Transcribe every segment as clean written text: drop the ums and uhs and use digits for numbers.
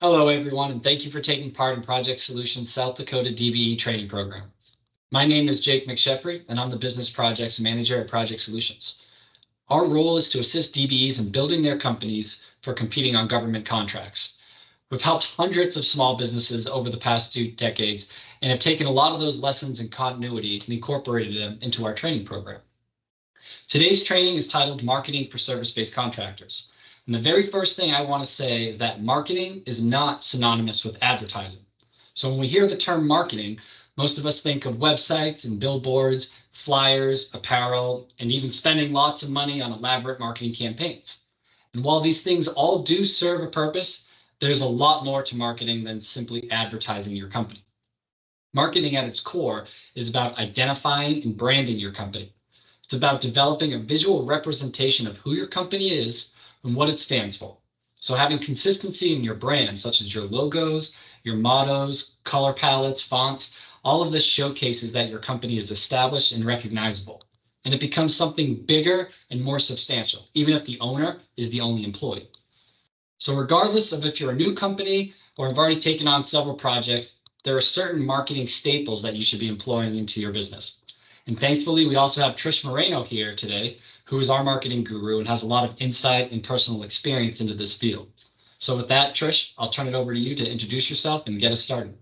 Hello, everyone, and thank you for taking part in Project Solutions South Dakota DBE training program. My name is Jake McSheffrey, and I'm the Business Projects Manager at Project Solutions. Our role is to assist DBEs in building their companies for competing on government contracts. We've helped hundreds of small businesses over the past 2 decades and have taken a lot of those lessons and continuity and incorporated them into our training program. Today's training is titled Marketing for Service-Based Contractors. And the very first thing I want to say is that marketing is not synonymous with advertising. So when we hear the term marketing, most of us think of websites and billboards, flyers, apparel, and even spending lots of money on elaborate marketing campaigns. And while these things all do serve a purpose, there's a lot more to marketing than simply advertising your company. Marketing at its core is about identifying and branding your company. It's about developing a visual representation of who your company is and what it stands for. So having consistency in your brand, such as your logos, your mottos, color palettes, fonts, all of this showcases that your company is established and recognizable. And it becomes something bigger and more substantial, even if the owner is the only employee. So regardless of if you're a new company or have already taken on several projects, there are certain marketing staples that you should be employing into your business. And thankfully, we also have Trish Moreno here today, who is our marketing guru and has a lot of insight and personal experience into this field. So with that, Trish, I'll turn it over to you to introduce yourself and get us started.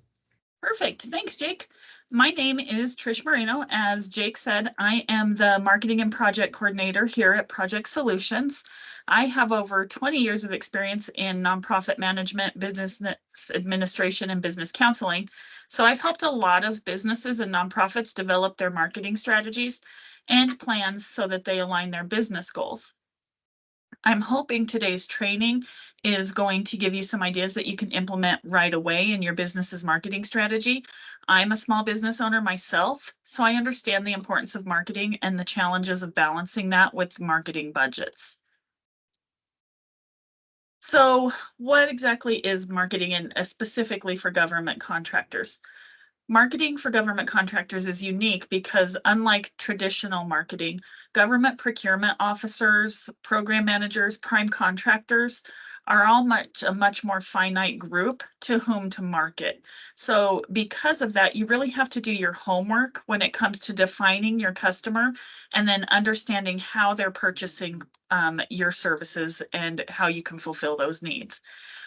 Perfect. Thanks, Jake. My name is Trish Moreno. As Jake said, I am the marketing and project coordinator here at Project Solutions. I have over 20 years of experience in nonprofit management, business administration, and business counseling. So I've helped a lot of businesses and nonprofits develop their marketing strategies and plans so that they align their business goals. I'm hoping today's training is going to give you some ideas that you can implement right away in your business's marketing strategy. I'm a small business owner myself, so I understand the importance of marketing and the challenges of balancing that with marketing budgets. So what exactly is marketing, and specifically for government contractors? Marketing for government contractors is unique because, unlike traditional marketing, government procurement officers, program managers, prime contractors are all a much more finite group to whom to market. So because of that, you really have to do your homework when it comes to defining your customer and then understanding how they're purchasing your services and how you can fulfill those needs.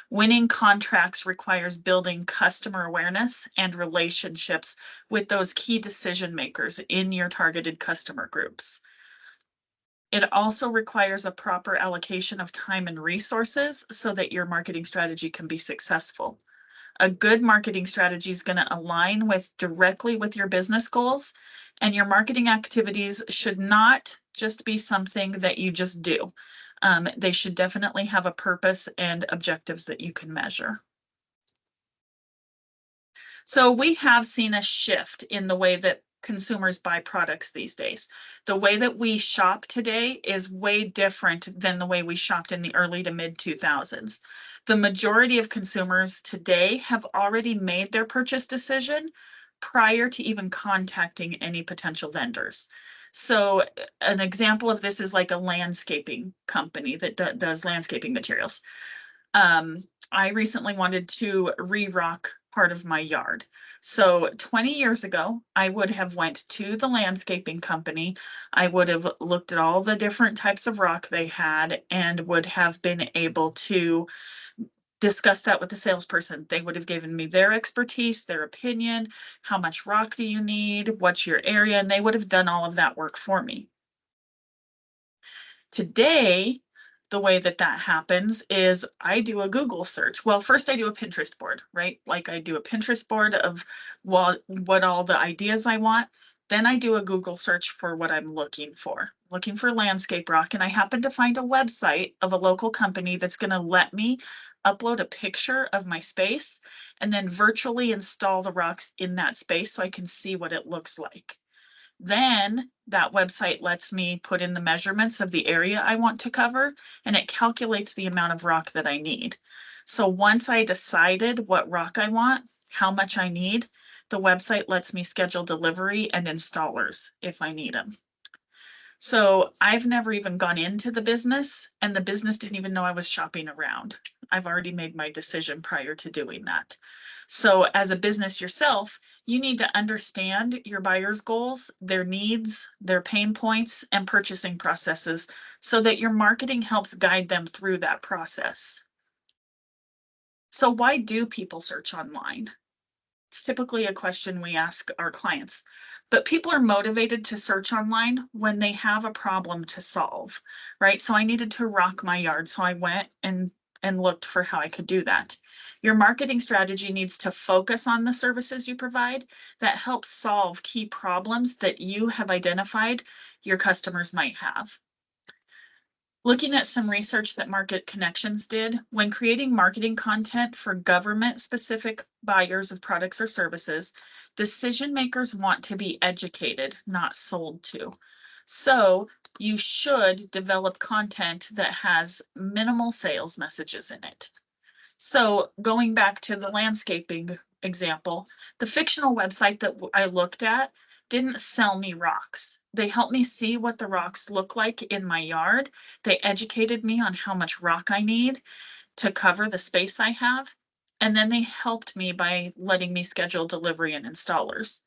Winning contracts requires building customer awareness and relationships with those key decision makers in your targeted customer groups. It also requires a proper allocation of time and resources so that your marketing strategy can be successful. A good marketing strategy is going to align directly with your business goals, and your marketing activities should not just be something that you just do. They should definitely have a purpose and objectives that you can measure. So we have seen a shift in the way that consumers buy products these days. The way that we shop today is way different than the way we shopped in the early to mid 2000s. The majority of consumers today have already made their purchase decision prior to even contacting any potential vendors. So an example of this is like a landscaping company that does landscaping materials. I recently wanted to re-rock part of my yard. So 20 years ago, I would have went to the landscaping company. I would have looked at all the different types of rock they had and would have been able to discuss that with the salesperson. They would have given me their expertise, their opinion, how much rock do you need, what's your area, and they would have done all of that work for me. Today, the way that happens is I do a Google search. Well, first I do a Pinterest board, right? Like I do a Pinterest board of what all the ideas I want. Then I do a Google search for what I'm looking for landscape rock. And I happen to find a website of a local company that's going to let me upload a picture of my space and then virtually install the rocks in that space so I can see what it looks like. Then that website lets me put in the measurements of the area I want to cover, and it calculates the amount of rock that I need. So once I decided what rock I want, how much I need, the website lets me schedule delivery and installers if I need them. So I've never even gone into the business, and the business didn't even know I was shopping around. I've already made my decision prior to doing that. So as a business yourself, you need to understand your buyer's goals, their needs, their pain points, and purchasing processes so that your marketing helps guide them through that process. So why do people search online? It's typically a question we ask our clients, but people are motivated to search online when they have a problem to solve, right? So I needed to rock my yard, so I went and looked for how I could do that. Your marketing strategy needs to focus on the services you provide that help solve key problems that you have identified your customers might have. Looking at some research that Market Connections did, when creating marketing content for government-specific buyers of products or services, decision makers want to be educated, not sold to. So you should develop content that has minimal sales messages in it. So going back to the landscaping example, the fictional website that I looked at didn't sell me rocks. They helped me see what the rocks look like in my yard. They educated me on how much rock I need to cover the space I have. And then they helped me by letting me schedule delivery and installers.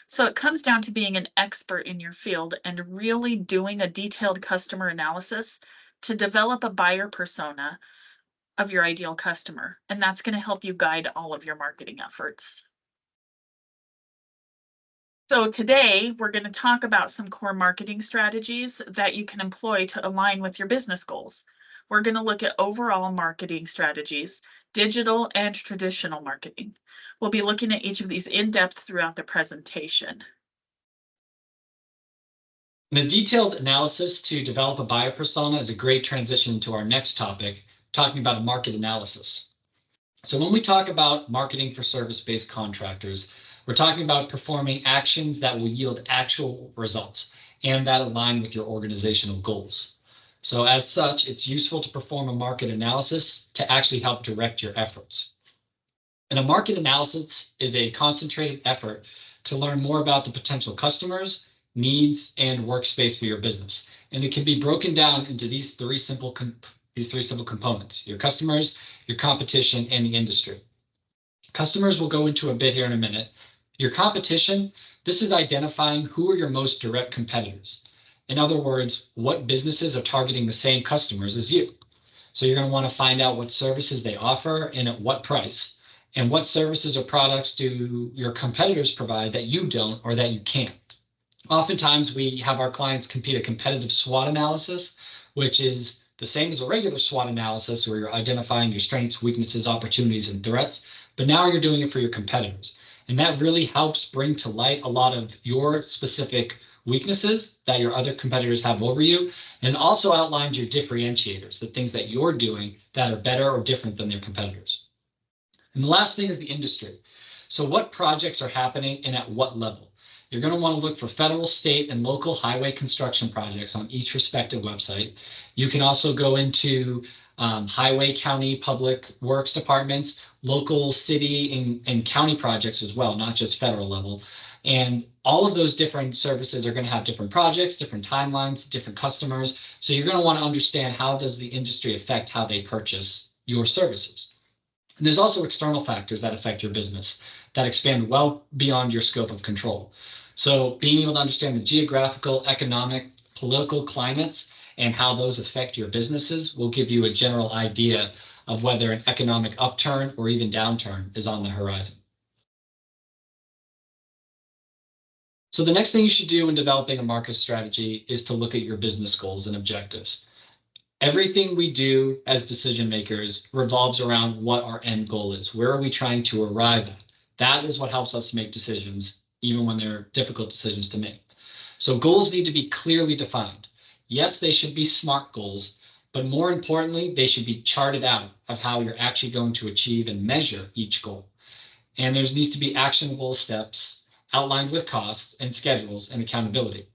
So it comes down to being an expert in your field and really doing a detailed customer analysis to develop a buyer persona of your ideal customer. And that's going to help you guide all of your marketing efforts. So today we're going to talk about some core marketing strategies that you can employ to align with your business goals. We're going to look at overall marketing strategies, digital and traditional marketing. We'll be looking at each of these in depth throughout the presentation. And a detailed analysis to develop a buyer persona is a great transition to our next topic, talking about a market analysis. So when we talk about marketing for service-based contractors, we're talking about performing actions that will yield actual results and that align with your organizational goals. So as such, it's useful to perform a market analysis to actually help direct your efforts. And a market analysis is a concentrated effort to learn more about the potential customers, needs, and workspace for your business. And it can be broken down into these three simple components: your customers, your competition, and the industry. Customers will go into a bit here in a minute. Your competition, this is identifying who are your most direct competitors. In other words, what businesses are targeting the same customers as you. So you're going to want to find out what services they offer and at what price, and what services or products do your competitors provide that you don't or that you can't. Oftentimes we have our clients complete a competitive SWOT analysis, which is the same as a regular SWOT analysis where you're identifying your strengths, weaknesses, opportunities, and threats, but now you're doing it for your competitors. And that really helps bring to light a lot of your specific weaknesses that your other competitors have over you, and also outlines your differentiators, the things that you're doing that are better or different than their competitors. And the last thing is the industry. So what projects are happening and at what level? You're going to want to look for federal, state, and local highway construction projects on each respective website. You can also go into highway, county, public works departments, local, city, and county projects as well, not just federal level. And all of those different services are going to have different projects, different timelines, different customers. So you're going to want to understand how does the industry affect how they purchase your services. And there's also external factors that affect your business that expand well beyond your scope of control. So being able to understand the geographical, economic, political climates and how those affect your businesses will give you a general idea of whether an economic upturn or even downturn is on the horizon. So the next thing you should do in developing a market strategy is to look at your business goals and objectives. Everything we do as decision makers revolves around what our end goal is. Where are we trying to arrive at? That is what helps us make decisions, even when they're difficult decisions to make. So goals need to be clearly defined. Yes, they should be SMART goals, but more importantly, they should be charted out of how you're actually going to achieve and measure each goal. And there needs to be actionable steps outlined with costs and schedules and accountability.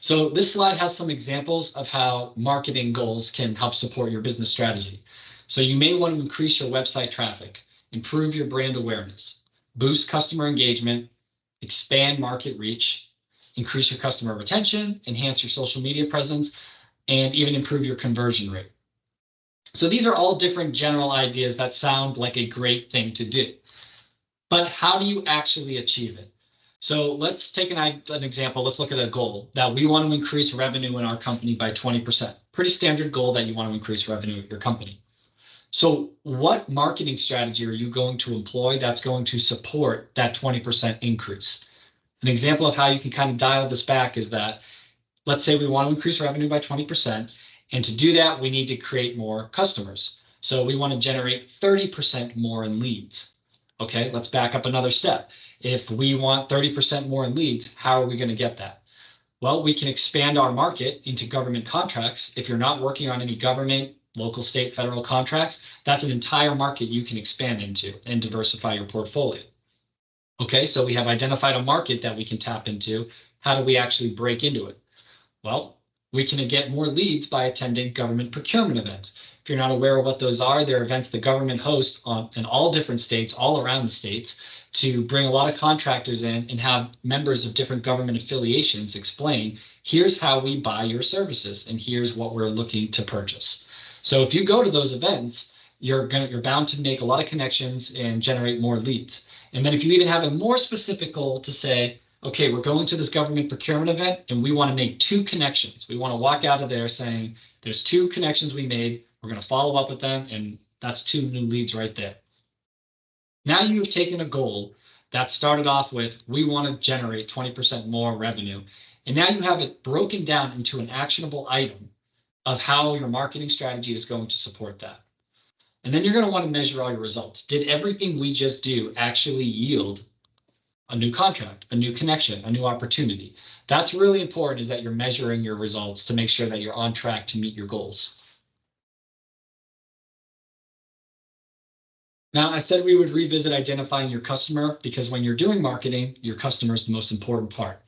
So this slide has some examples of how marketing goals can help support your business strategy. So you may want to increase your website traffic, improve your brand awareness, boost customer engagement, expand market reach, increase your customer retention, enhance your social media presence, and even improve your conversion rate. So these are all different general ideas that sound like a great thing to do. But how do you actually achieve it? So let's take an example. Let's look at a goal that we want to increase revenue in our company by 20%. Pretty standard goal that you want to increase revenue at your company. So what marketing strategy are you going to employ that's going to support that 20% increase? An example of how you can kind of dial this back is that, let's say we want to increase revenue by 20%. And to do that, we need to create more customers. So we want to generate 30% more in leads. Okay, let's back up another step. If we want 30% more in leads, how are we going to get that? Well, we can expand our market into government contracts. If you're not working on any government, local, state, federal contracts, that's an entire market you can expand into and diversify your portfolio. Okay, so we have identified a market that we can tap into. How do we actually break into it? Well, we can get more leads by attending government procurement events. If you're not aware of what those are, they're events the government hosts in all different states, all around the states, to bring a lot of contractors in and have members of different government affiliations explain, here's how we buy your services and here's what we're looking to purchase. So if you go to those events, you're bound to make a lot of connections and generate more leads. And then if you even have a more specific goal to say, okay, we're going to this government procurement event and we want to make 2 connections. We want to walk out of there saying there's 2 connections we made. We're going to follow up with them, and that's 2 new leads right there. Now you've taken a goal that started off with, we want to generate 20% more revenue. And now you have it broken down into an actionable item of how your marketing strategy is going to support that. And then you're going to want to measure all your results. Did everything we just do actually yield a new contract, a new connection, a new opportunity? That's really important, is that you're measuring your results to make sure that you're on track to meet your goals. Now, I said we would revisit identifying your customer, because when you're doing marketing, your customer is the most important part.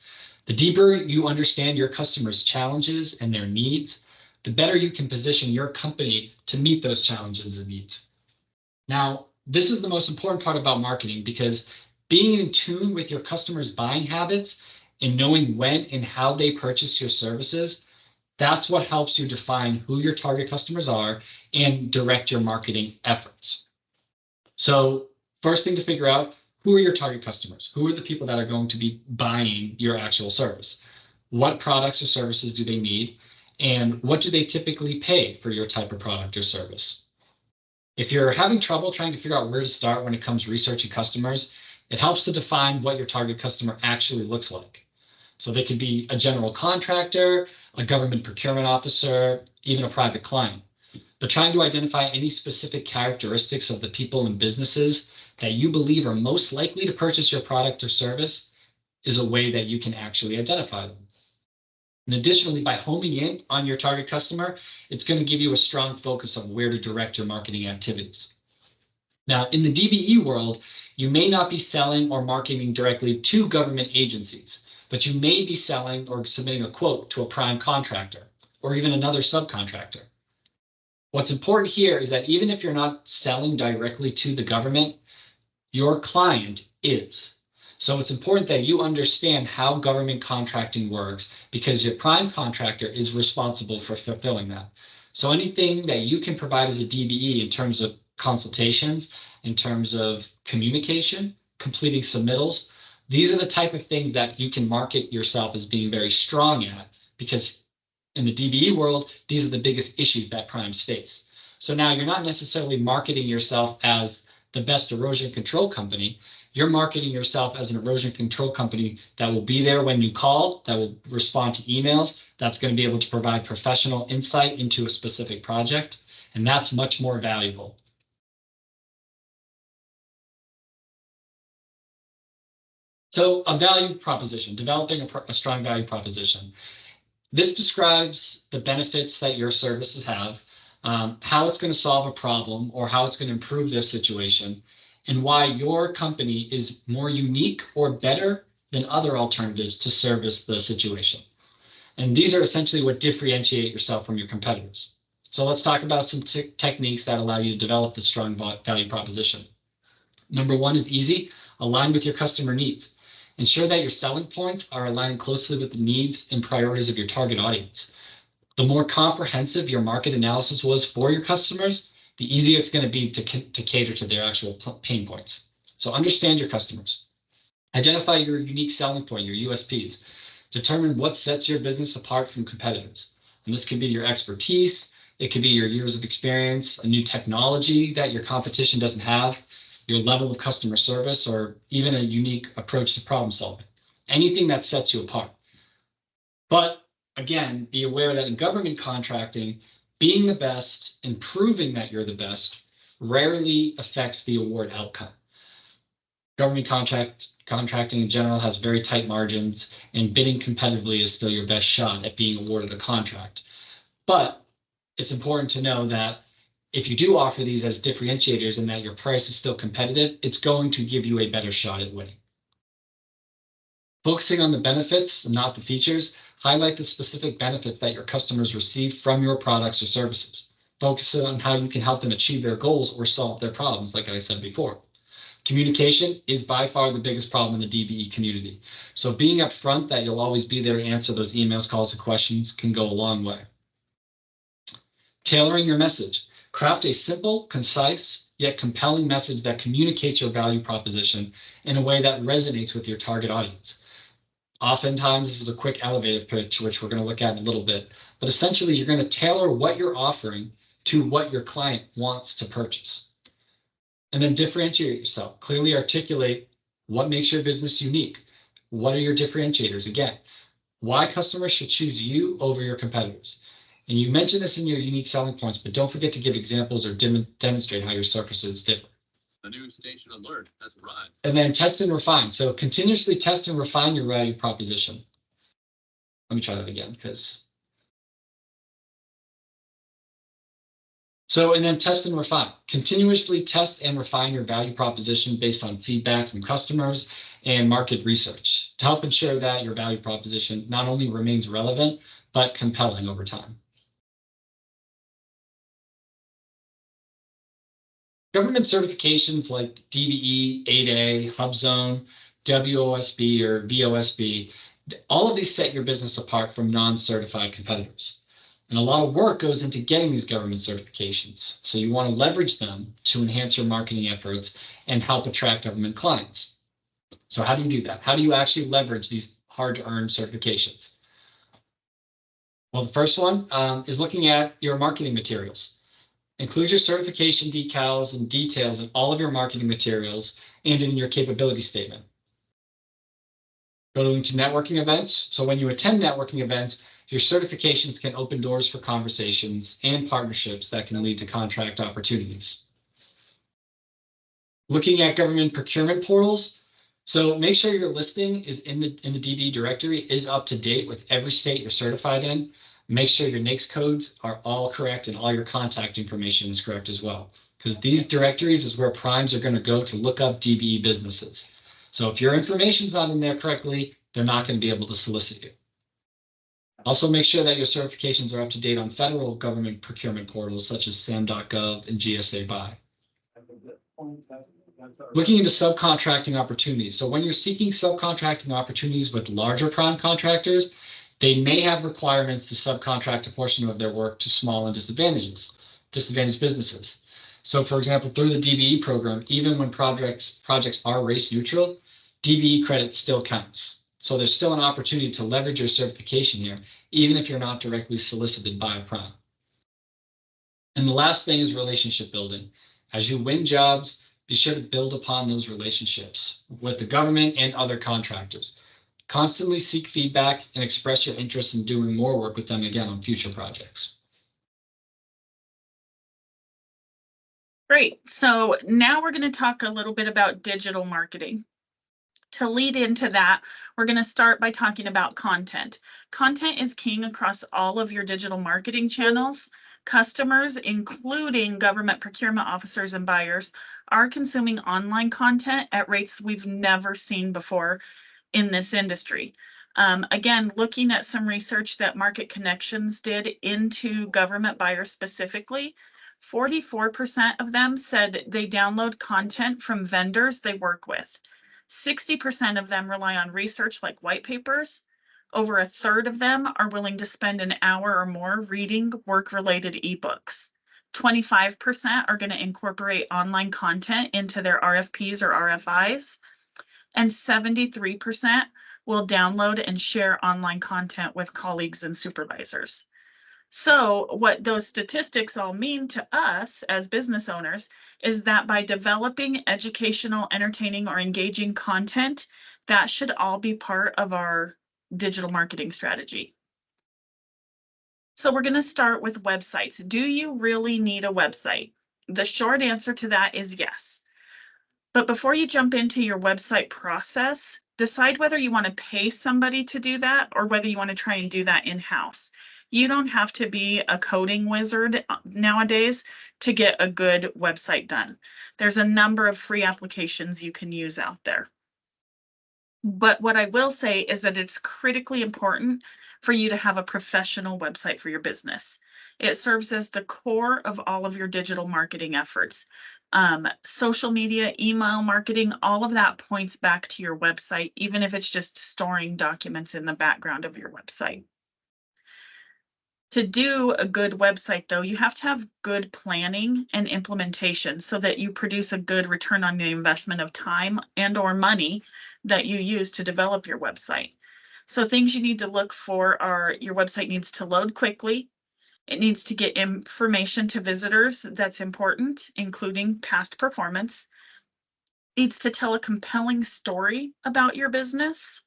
The deeper you understand your customer's challenges and their needs, the better you can position your company to meet those challenges and needs. Now, this is the most important part about marketing, because being in tune with your customers' buying habits and knowing when and how they purchase your services, that's what helps you define who your target customers are and direct your marketing efforts. So first thing to figure out, who are your target customers? Who are the people that are going to be buying your actual service? What products or services do they need? And what do they typically pay for your type of product or service? If you're having trouble trying to figure out where to start when it comes to researching customers, it helps to define what your target customer actually looks like. So they could be a general contractor, a government procurement officer, even a private client. But trying to identify any specific characteristics of the people and businesses that you believe are most likely to purchase your product or service is a way that you can actually identify them. And additionally, by homing in on your target customer, it's going to give you a strong focus on where to direct your marketing activities. Now, in the DBE world, you may not be selling or marketing directly to government agencies, but you may be selling or submitting a quote to a prime contractor or even another subcontractor. What's important here is that even if you're not selling directly to the government, your client is. So it's important that you understand how government contracting works, because your prime contractor is responsible for fulfilling that. So anything that you can provide as a DBE in terms of consultations, in terms of communication, completing submittals, these are the type of things that you can market yourself as being very strong at, because in the DBE world, these are the biggest issues that primes face. So now you're not necessarily marketing yourself as the best erosion control company. You're marketing yourself as an erosion control company that will be there when you call, that will respond to emails, that's going to be able to provide professional insight into a specific project, and that's much more valuable. So a value proposition, developing a strong value proposition. This describes the benefits that your services have, how it's going to solve a problem or how it's going to improve their situation, and why your company is more unique or better than other alternatives to service the situation. And these are essentially what differentiate yourself from your competitors. So let's talk about some techniques that allow you to develop the strong value proposition. Number one is easy, align with your customer needs. Ensure that your selling points are aligned closely with the needs and priorities of your target audience. The more comprehensive your market analysis was for your customers, the easier it's going to be to cater to their actual pain points. So understand your customers. Identify your unique selling point, your USPs. Determine what sets your business apart from competitors. And this could be your expertise, it could be your years of experience, a new technology that your competition doesn't have, your level of customer service, or even a unique approach to problem solving. Anything that sets you apart. But again, be aware that in government contracting, being the best and proving that you're the best rarely affects the award outcome. Government contracting in general has very tight margins, and bidding competitively is still your best shot at being awarded a contract. But it's important to know that if you do offer these as differentiators and that your price is still competitive, it's going to give you a better shot at winning. Focusing on the benefits and not the features, highlight the specific benefits that your customers receive from your products or services. Focus on how you can help them achieve their goals or solve their problems, like I said before. Communication is by far the biggest problem in the DBE community. So being upfront that you'll always be there to answer those emails, calls, and questions can go a long way. Tailoring your message. Craft a simple, concise, yet compelling message that communicates your value proposition in a way that resonates with your target audience. Oftentimes, this is a quick elevator pitch, which we're going to look at in a little bit. But essentially, you're going to tailor what you're offering to what your client wants to purchase. And then differentiate yourself. Clearly articulate what makes your business unique. What are your differentiators? Again, why customers should choose you over your competitors. And you mentioned this in your unique selling points, but don't forget to give examples or demonstrate how your services differ. A new station alert has arrived. And then test and refine. So continuously test and refine your value proposition. Let me try that again, and then test and refine. Continuously test and refine your value proposition based on feedback from customers and market research to help ensure that your value proposition not only remains relevant, but compelling over time. Government certifications like DBE, 8A, HubZone, WOSB, or VOSB, all of these set your business apart from non-certified competitors. And a lot of work goes into getting these government certifications. So you want to leverage them to enhance your marketing efforts and help attract government clients. So how do you do that? How do you actually leverage these hard-to-earn certifications? Well, the first one is looking at your marketing materials. Include your certification decals and details in all of your marketing materials and in your capability statement. Going to networking events. So when you attend networking events, your certifications can open doors for conversations and partnerships that can lead to contract opportunities. Looking at government procurement portals. So make sure your listing is in the DBE directory is up to date with every state you're certified in. Make sure your NAICS codes are all correct and all your contact information is correct as well. Because these directories is where primes are going to go to look up DBE businesses. So if your information's not in there correctly, they're not going to be able to solicit you. Also make sure that your certifications are up to date on federal government procurement portals such as SAM.gov and GSA BUY. Looking into subcontracting opportunities. So when you're seeking subcontracting opportunities with larger prime contractors, they may have requirements to subcontract a portion of their work to small and disadvantaged businesses. So for example, through the DBE program, even when projects are race neutral, DBE credit still counts. So there's still an opportunity to leverage your certification here, even if you're not directly solicited by a prime. And the last thing is relationship building. As you win jobs, be sure to build upon those relationships with the government and other contractors. Constantly seek feedback and express your interest in doing more work with them again on future projects. Great. So now we're going to talk a little bit about digital marketing. To lead into that, we're going to start by talking about content. Content is king across all of your digital marketing channels. Customers, including government procurement officers and buyers, are consuming online content at rates we've never seen before in this industry. Again, looking at some research that Market Connections did into government buyers specifically, 44% of them said they download content from vendors they work with. 60% of them rely on research like white papers. Over a third of them are willing to spend an hour or more reading work-related ebooks. 25% are going to incorporate online content into their RFPs or RFIs. And 73% will download and share online content with colleagues and supervisors. So what those statistics all mean to us as business owners is that by developing educational, entertaining, or engaging content, that should all be part of our digital marketing strategy. So we're going to start with websites. Do you really need a website? The short answer to that is yes. But before you jump into your website process, decide whether you want to pay somebody to do that or whether you want to try and do that in-house. You don't have to be a coding wizard nowadays to get a good website done. There's a number of free applications you can use out there. But what I will say is that it's critically important for you to have a professional website for your business. It serves as the core of all of your digital marketing efforts. Social media, email marketing, all of that points back to your website, even if it's just storing documents in the background of your website. To do a good website, though, you have to have good planning and implementation so that you produce a good return on the investment of time and or money that you use to develop your website. So things you need to look for are your website needs to load quickly. It needs to get information to visitors that's important, including past performance. It needs to tell a compelling story about your business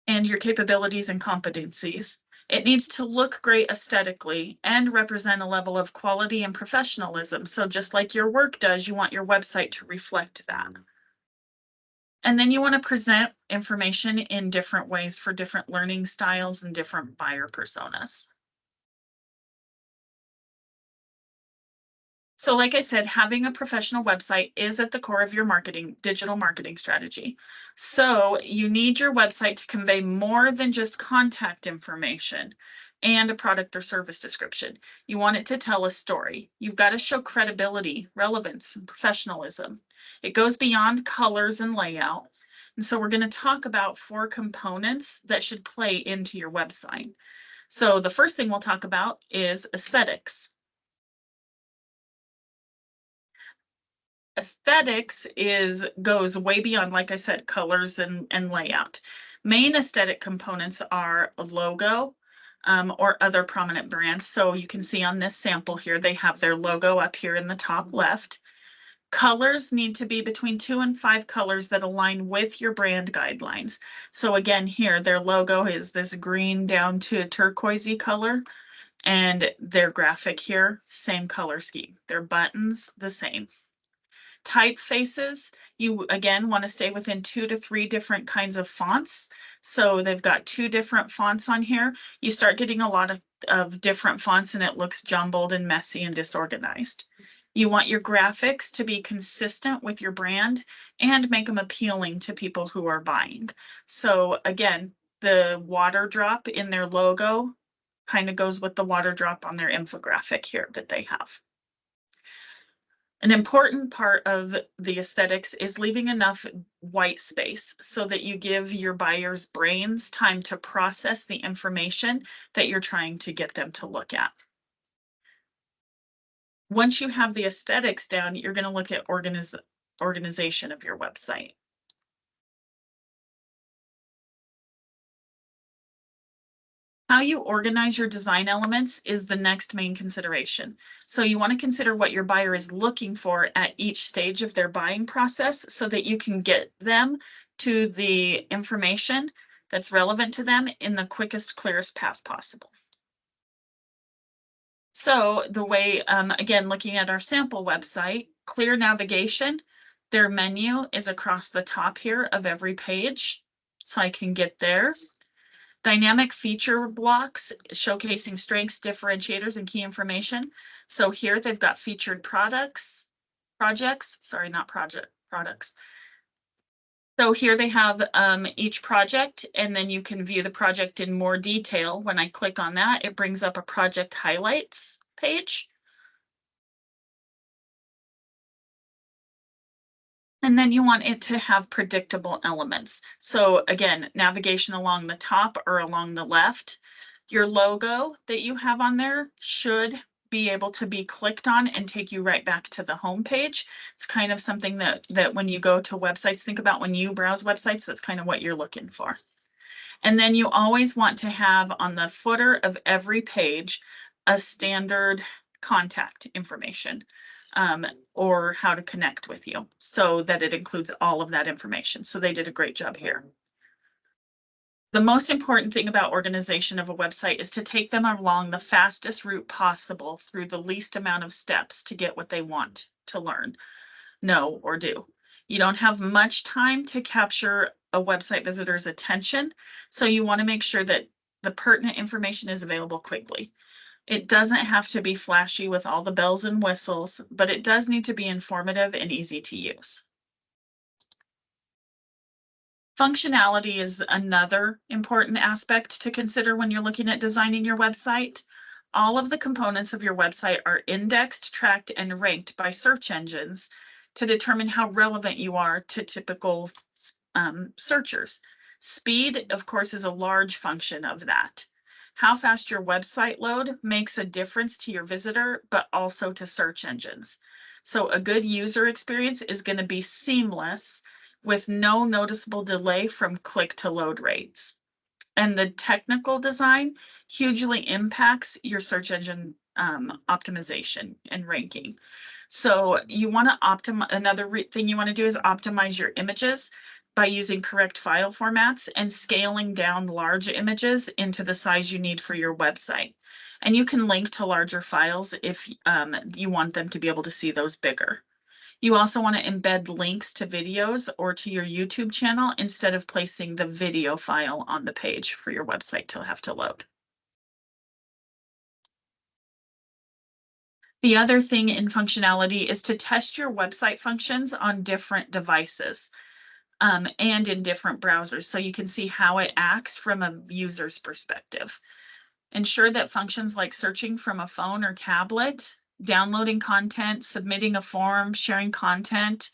and your capabilities and competencies. It needs to look great aesthetically and represent a level of quality and professionalism. So just like your work does, you want your website to reflect that. And then you want to present information in different ways for different learning styles and different buyer personas. So like I said, having a professional website is at the core of your digital marketing strategy. So you need your website to convey more than just contact information and a product or service description. You want it to tell a story. You've got to show credibility, relevance, and professionalism. It goes beyond colors and layout. And so we're going to talk about 4 components that should play into your website. So the first thing we'll talk about is aesthetics. Aesthetics goes way beyond, like I said, colors and layout. Main aesthetic components are a logo or other prominent brands. So you can see on this sample here, they have their logo up here in the top left. Colors need to be between 2 and 5 colors that align with your brand guidelines. So again, here, their logo is this green down to a turquoisey color. And their graphic here, same color scheme. Their buttons, the same. Typefaces, you again want to stay within 2 to 3 different kinds of fonts. So they've got 2 different fonts on here. You start getting a lot of different fonts and it looks jumbled and messy and disorganized. You want your graphics to be consistent with your brand and make them appealing to people who are buying. So again, the water drop in their logo kind of goes with the water drop on their infographic here that they have. An important part of the aesthetics is leaving enough white space so that you give your buyers' brains time to process the information that you're trying to get them to look at. Once you have the aesthetics down, you're going to look at organization of your website. How you organize your design elements is the next main consideration. So you want to consider what your buyer is looking for at each stage of their buying process so that you can get them to the information that's relevant to them in the quickest, clearest path possible. So the way, again, looking at our sample website, clear navigation, their menu is across the top here of every page. So I can get there. Dynamic feature blocks showcasing strengths, differentiators, and key information. So here they've got featured products. So here they have each project, and then you can view the project in more detail. When I click on that, it brings up a project highlights page. And then you want it to have predictable elements. So again, navigation along the top or along the left. Your logo that you have on there should be able to be clicked on and take you right back to the home page. It's kind of something that when you go to websites, think about when you browse websites, that's kind of what you're looking for. And then you always want to have on the footer of every page a standard contact information or how to connect with you so that it includes all of that information. So they did a great job here. The most important thing about organization of a website is to take them along the fastest route possible through the least amount of steps to get what they want to learn, know, or do. You don't have much time to capture a website visitor's attention, so you want to make sure that the pertinent information is available quickly. It doesn't have to be flashy with all the bells and whistles, but it does need to be informative and easy to use. Functionality is another important aspect to consider when you're looking at designing your website. All of the components of your website are indexed, tracked, and ranked by search engines to determine how relevant you are to typical searchers. Speed, of course, is a large function of that. How fast your website load makes a difference to your visitor, but also to search engines. So a good user experience is going to be seamless with no noticeable delay from click to load rates. And the technical design hugely impacts your search engine optimization and ranking. So you want to optimize, another thing you want to do is optimize your images by using correct file formats and scaling down large images into the size you need for your website. And you can link to larger files if you want them to be able to see those bigger. You also want to embed links to videos or to your YouTube channel instead of placing the video file on the page for your website to have to load. The other thing in functionality is to test your website functions on different devices and in different browsers so you can see how it acts from a user's perspective. Ensure that functions like searching from a phone or tablet, downloading content, submitting a form, sharing content,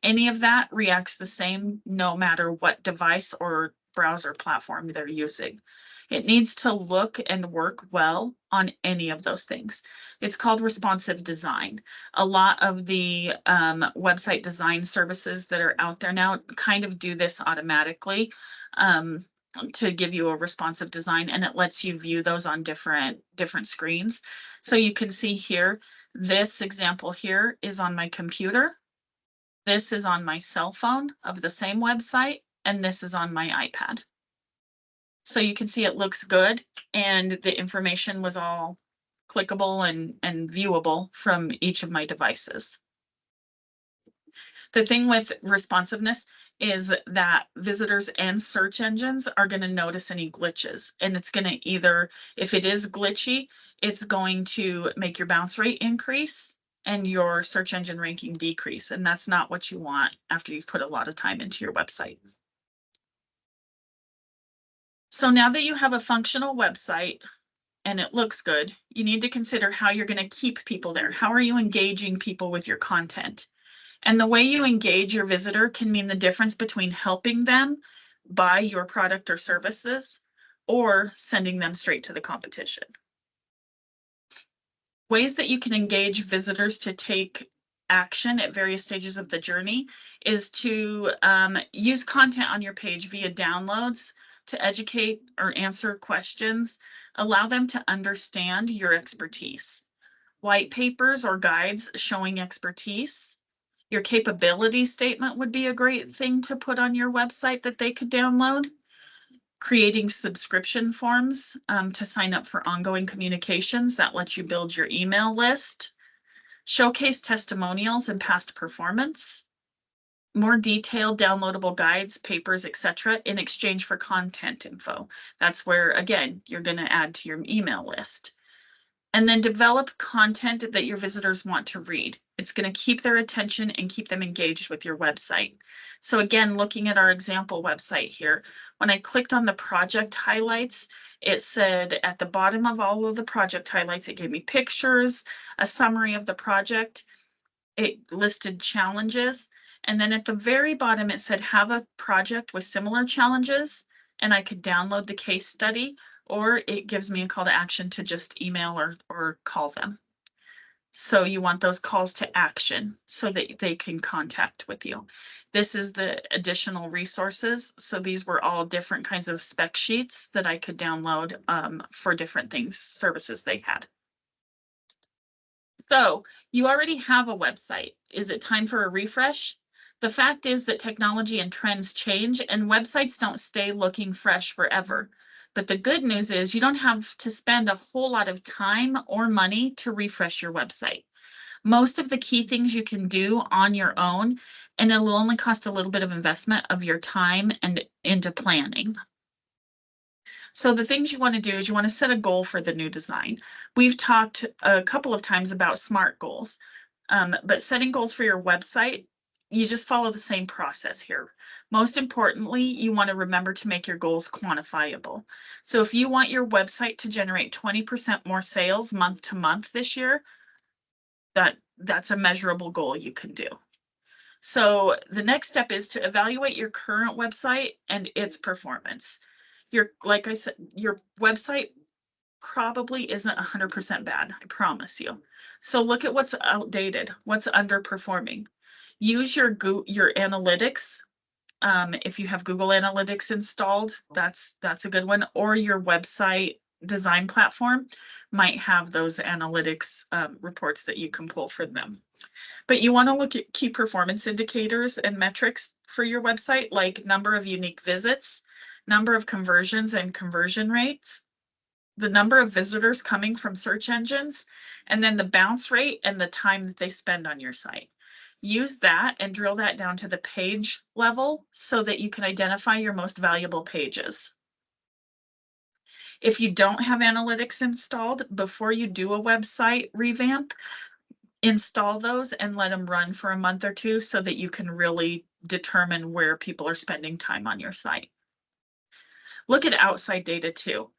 any of that reacts the same no matter what device or browser platform they're using. It needs to look and work well on any of those things. It's called responsive design. A lot of the website design services that are out there now kind of do this automatically to give you a responsive design, and it lets you view those on different screens. So you can see here, this example here is on my computer. This is on my cell phone of the same website, and this is on my iPad. So you can see it looks good, and the information was all clickable and viewable from each of my devices. The thing with responsiveness is that visitors and search engines are going to notice any glitches, and it's going to either, if it is glitchy, it's going to make your bounce rate increase and your search engine ranking decrease. And that's not what you want after you've put a lot of time into your website. So now that you have a functional website and it looks good, you need to consider how you're going to keep people there. How are you engaging people with your content? And the way you engage your visitor can mean the difference between helping them buy your product or services or sending them straight to the competition. Ways that you can engage visitors to take action at various stages of the journey is to use content on your page via downloads to educate or answer questions, allow them to understand your expertise. White papers or guides showing expertise. Your capability statement would be a great thing to put on your website that they could download. Creating subscription forms to sign up for ongoing communications that lets you build your email list. Showcase testimonials and past performance. More detailed downloadable guides, papers, etc. in exchange for content info. That's where, again, you're going to add to your email list. And then develop content that your visitors want to read. It's going to keep their attention and keep them engaged with your website. So again, looking at our example website here, when I clicked on the project highlights, it said at the bottom of all of the project highlights, it gave me pictures, a summary of the project. It listed challenges, And then at the very bottom, it said have a project with similar challenges, and I could download the case study, or it gives me a call to action to just email or call them. So you want those calls to action so that they can contact with you. This is the additional resources. So these were all different kinds of spec sheets that I could download for different things, services they had. So you already have a website. Is it time for a refresh? The fact is that technology and trends change and websites don't stay looking fresh forever. But the good news is you don't have to spend a whole lot of time or money to refresh your website. Most of the key things you can do on your own, and it will only cost a little bit of investment of your time and into planning. So the things you want to do is you want to set a goal for the new design. We've talked a couple of times about SMART goals, but setting goals for your website, you just follow the same process here. Most importantly, you want to remember to make your goals quantifiable. So if you want your website to generate 20% more sales month to month this year, that's a measurable goal you can do. So the next step is to evaluate your current website and its performance. Like I said, your website probably isn't 100% bad, I promise you. So look at what's outdated, what's underperforming. Use your analytics. If you have Google Analytics installed, that's a good one, or your website design platform might have those analytics reports that you can pull for them. But you want to look at key performance indicators and metrics for your website, like number of unique visits, number of conversions and conversion rates, the number of visitors coming from search engines, and then the bounce rate and the time that they spend on your site. Use that and drill that down to the page level so that you can identify your most valuable pages. If you don't have analytics installed, before you do a website revamp, install those and let them run for a month or two so that you can really determine where people are spending time on your site. Look at outside data too.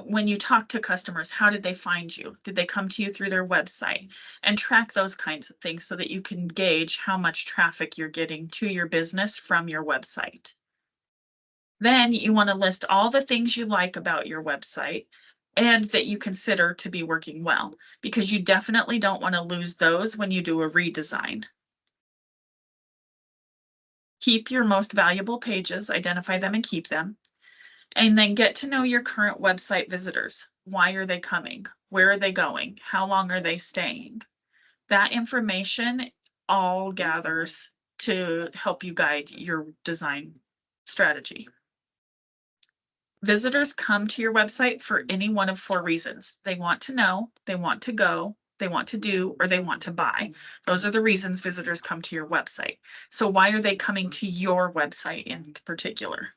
When you talk to customers, how did they find you? Did they come to you through their website? And track those kinds of things so that you can gauge how much traffic you're getting to your business from your website. Then you want to list all the things you like about your website and that you consider to be working well, because you definitely don't want to lose those when you do a redesign. Keep your most valuable pages, identify them and keep them. And then get to know your current website visitors. Why are they coming? Where are they going? How long are they staying? That information all gathers to help you guide your design strategy. Visitors come to your website for any one of 4 reasons. They want to know, they want to go, they want to do, or they want to buy. Those are the reasons visitors come to your website. So why are they coming to your website in particular?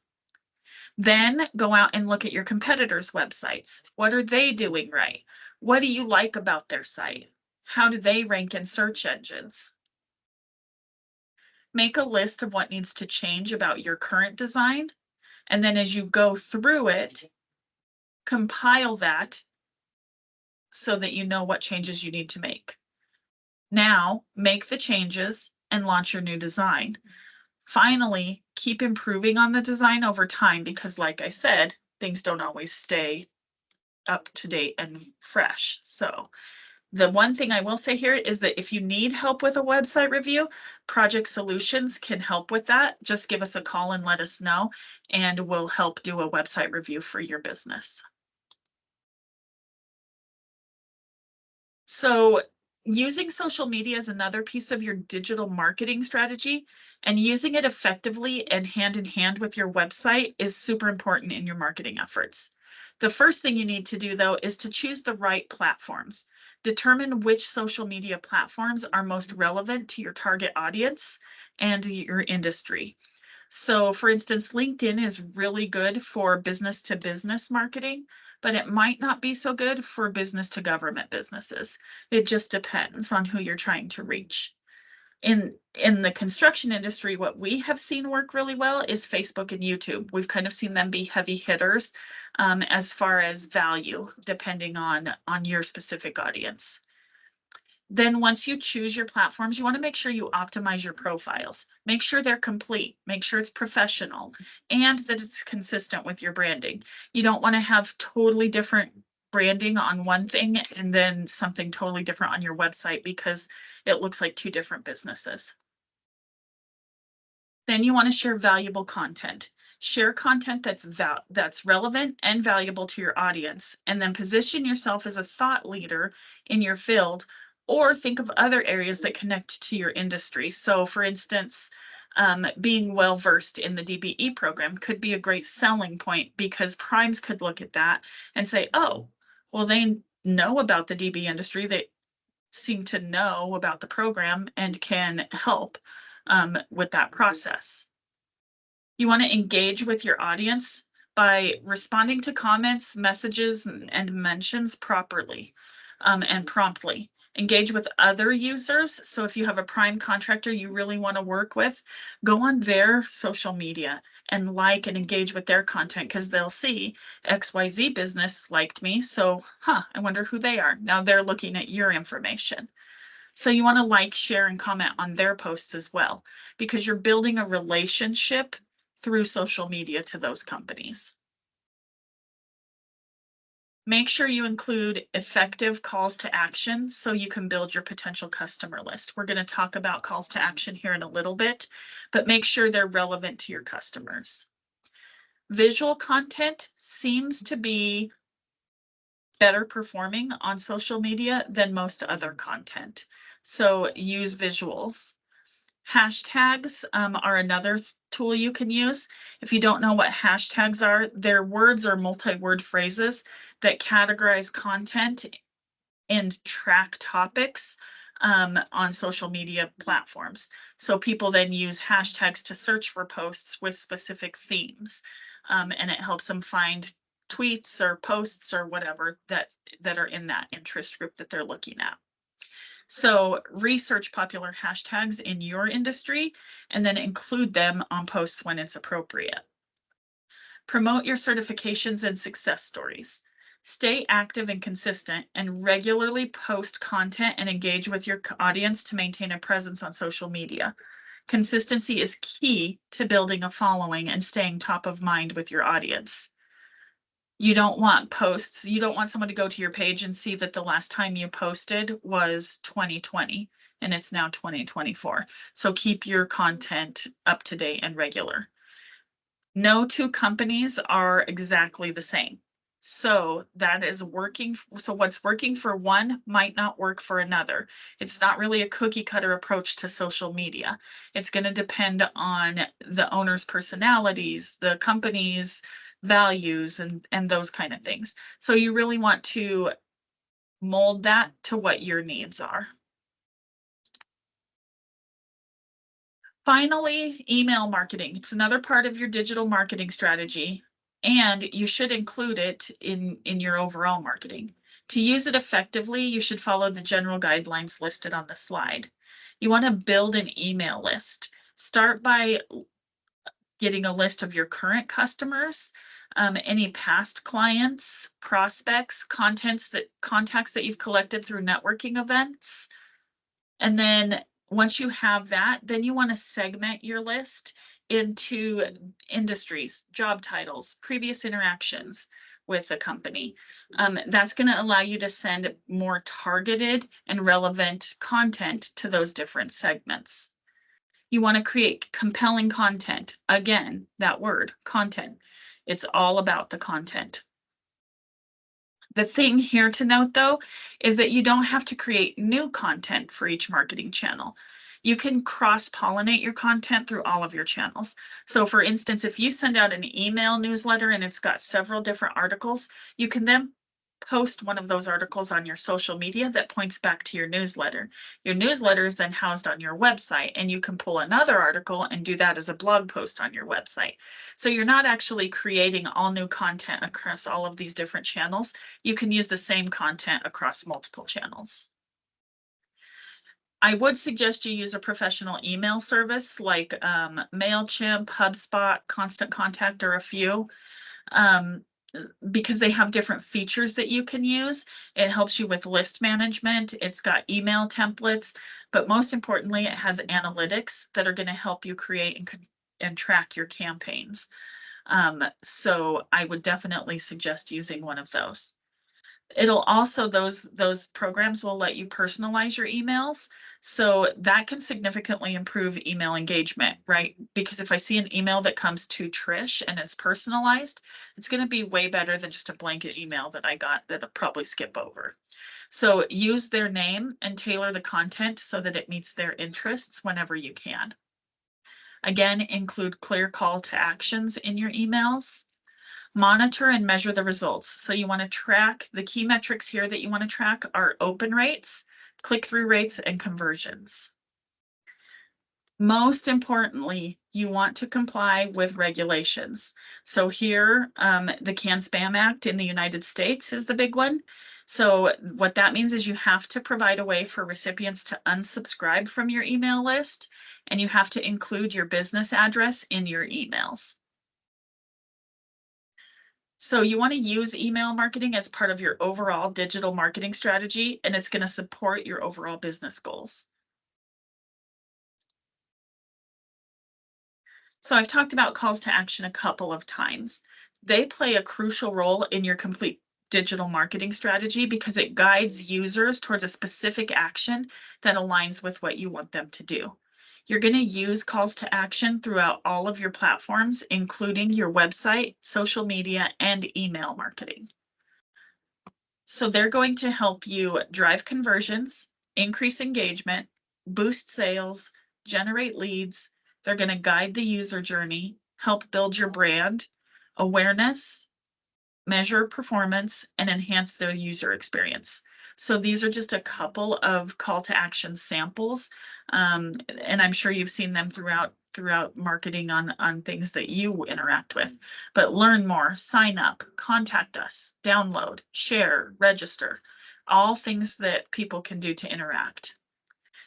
Then go out and look at your competitors' websites. What are they doing right? What do you like about their site? How do they rank in search engines? Make a list of what needs to change about your current design. And then as you go through it, compile that so that you know what changes you need to make. Now, make the changes and launch your new design. Finally, keep improving on the design over time because, like I said, things don't always stay up to date and fresh. So the one thing I will say here is that if you need help with a website review, Project Solutions can help with that. Just give us a call and let us know, and we'll help do a website review for your business. So using social media is another piece of your digital marketing strategy, and using it effectively and hand in hand with your website is super important in your marketing efforts. The first thing you need to do, though, is to choose the right platforms. Determine which social media platforms are most relevant to your target audience and your industry. So for instance, LinkedIn is really good for business to business marketing, but it might not be so good for business to government businesses. It just depends on who you're trying to reach. In the construction industry, what we have seen work really well is Facebook and YouTube. We've kind of seen them be heavy hitters as far as value, depending on your specific audience. Then once you choose your platforms, you want to make sure you optimize your profiles. Make sure they're complete, make sure it's professional, and that it's consistent with your branding. You don't want to have totally different branding on one thing and then something totally different on your website because it looks like two different businesses. Then you want to share valuable content. Share content that's relevant and valuable to your audience, and then position yourself as a thought leader in your field, or think of other areas that connect to your industry. So for instance, being well versed in the DBE program could be a great selling point because primes could look at that and say, oh, well, they know about the DB industry. They seem to know about the program and can help with that process. You want to engage with your audience by responding to comments, messages, and mentions properly and promptly. Engage with other users. So if you have a prime contractor you really want to work with, go on their social media and like and engage with their content, because they'll see XYZ business liked me. So, I wonder who they are. Now they're looking at your information. So you want to like, share, and comment on their posts as well, because you're building a relationship through social media to those companies. Make sure you include effective calls to action so you can build your potential customer list. We're going to talk about calls to action here in a little bit, but make sure they're relevant to your customers. Visual content seems to be better performing on social media than most other content. So use visuals. Hashtags are another tool you can use. If you don't know what hashtags are, they're words or multi-word phrases that categorize content and track topics on social media platforms. So people then use hashtags to search for posts with specific themes, and it helps them find tweets or posts or whatever that are in that interest group that they're looking at. So research popular hashtags in your industry and then include them on posts when it's appropriate. Promote your certifications and success stories. Stay active and consistent and regularly post content and engage with your audience to maintain a presence on social media. Consistency is key to building a following and staying top of mind with your audience. You don't want posts. You don't want someone to go to your page and see that the last time you posted was 2020 and it's now 2024. So keep your content up to date and regular. No two companies are exactly the same. So that is working. So what's working for one might not work for another. It's not really a cookie cutter approach to social media. It's going to depend on the owner's personalities, the company's values, and those kind of things. So you really want to mold that to what your needs are. Finally, email marketing. It's another part of your digital marketing strategy, and you should include it in your overall marketing. To use it effectively, you should follow the general guidelines listed on the slide. You want to build an email list. Start by getting a list of your current customers, any past clients, prospects, contacts that you've collected through networking events. And then once you have that, then you want to segment your list into industries, job titles, previous interactions with the company. That's going to allow you to send more targeted and relevant content to those different segments. You want to create compelling content. Again, that word, content. It's all about the content. The thing here to note, though, is that you don't have to create new content for each marketing channel. You can cross-pollinate your content through all of your channels. So for instance, if you send out an email newsletter and it's got several different articles, you can then post one of those articles on your social media that points back to your newsletter. Your newsletter is then housed on your website, and you can pull another article and do that as a blog post on your website. So you're not actually creating all new content across all of these different channels. You can use the same content across multiple channels. I would suggest you use a professional email service like MailChimp, HubSpot, Constant Contact, or a few. because they have different features that you can use. It helps you with list management. It's got email templates, but most importantly, it has analytics that are going to help you create and track your campaigns. So I would definitely suggest using one of those. It'll also, those programs will let you personalize your emails. So that can significantly improve email engagement, right? Because if I see an email that comes to Trish and it's personalized, it's going to be way better than just a blanket email that I got that I'll probably skip over. So use their name and tailor the content so that it meets their interests whenever you can. Again, include clear call to actions in your emails. Monitor and measure the results. So you want to track the key metrics here that you want to track are open rates, click-through rates, and conversions. Most importantly, you want to comply with regulations. So here, the CAN-SPAM Act in the United States is the big one. So what that means is you have to provide a way for recipients to unsubscribe from your email list, and you have to include your business address in your emails. So you want to use email marketing as part of your overall digital marketing strategy, and it's going to support your overall business goals. So I've talked about calls to action a couple of times. They play a crucial role in your complete digital marketing strategy because it guides users towards a specific action that aligns with what you want them to do. You're going to use calls to action throughout all of your platforms, including your website, social media, and email marketing. So they're going to help you drive conversions, increase engagement, boost sales, generate leads. They're going to guide the user journey, help build your brand, awareness, measure performance, and enhance their user experience. So these are just a couple of call to action samples. And I'm sure you've seen them throughout marketing on things that you interact with. But learn more, sign up, contact us, download, share, register, all things that people can do to interact.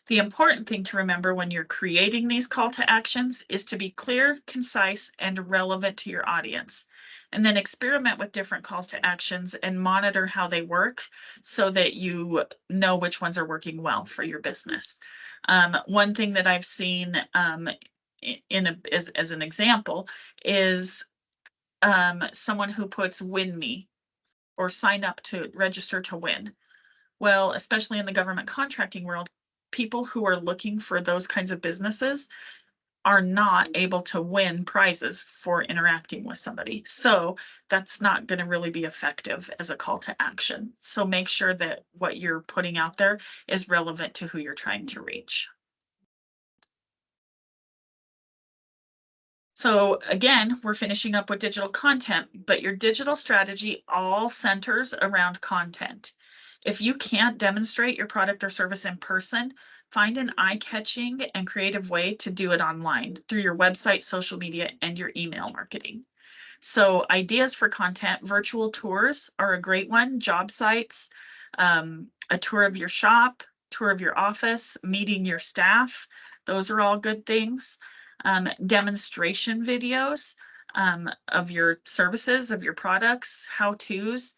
The important thing to remember when you're creating these call to actions is to be clear, concise, and relevant to your audience. And then experiment with different calls to actions and monitor how they work so that you know which ones are working well for your business. One thing that I've seen as an example is someone who puts win me or sign up to register to win. Well, especially in the government contracting world, people who are looking for those kinds of businesses are not able to win prizes for interacting with somebody. So that's not going to really be effective as a call to action. So make sure that what you're putting out there is relevant to who you're trying to reach. So again, we're finishing up with digital content, but your digital strategy all centers around content. If you can't demonstrate your product or service in person, find an eye-catching and creative way to do it online through your website, social media, and your email marketing. So ideas for content, virtual tours are a great one, job sites, a tour of your shop, tour of your office, meeting your staff. Those are all good things. Demonstration videos of your services, of your products, how-tos,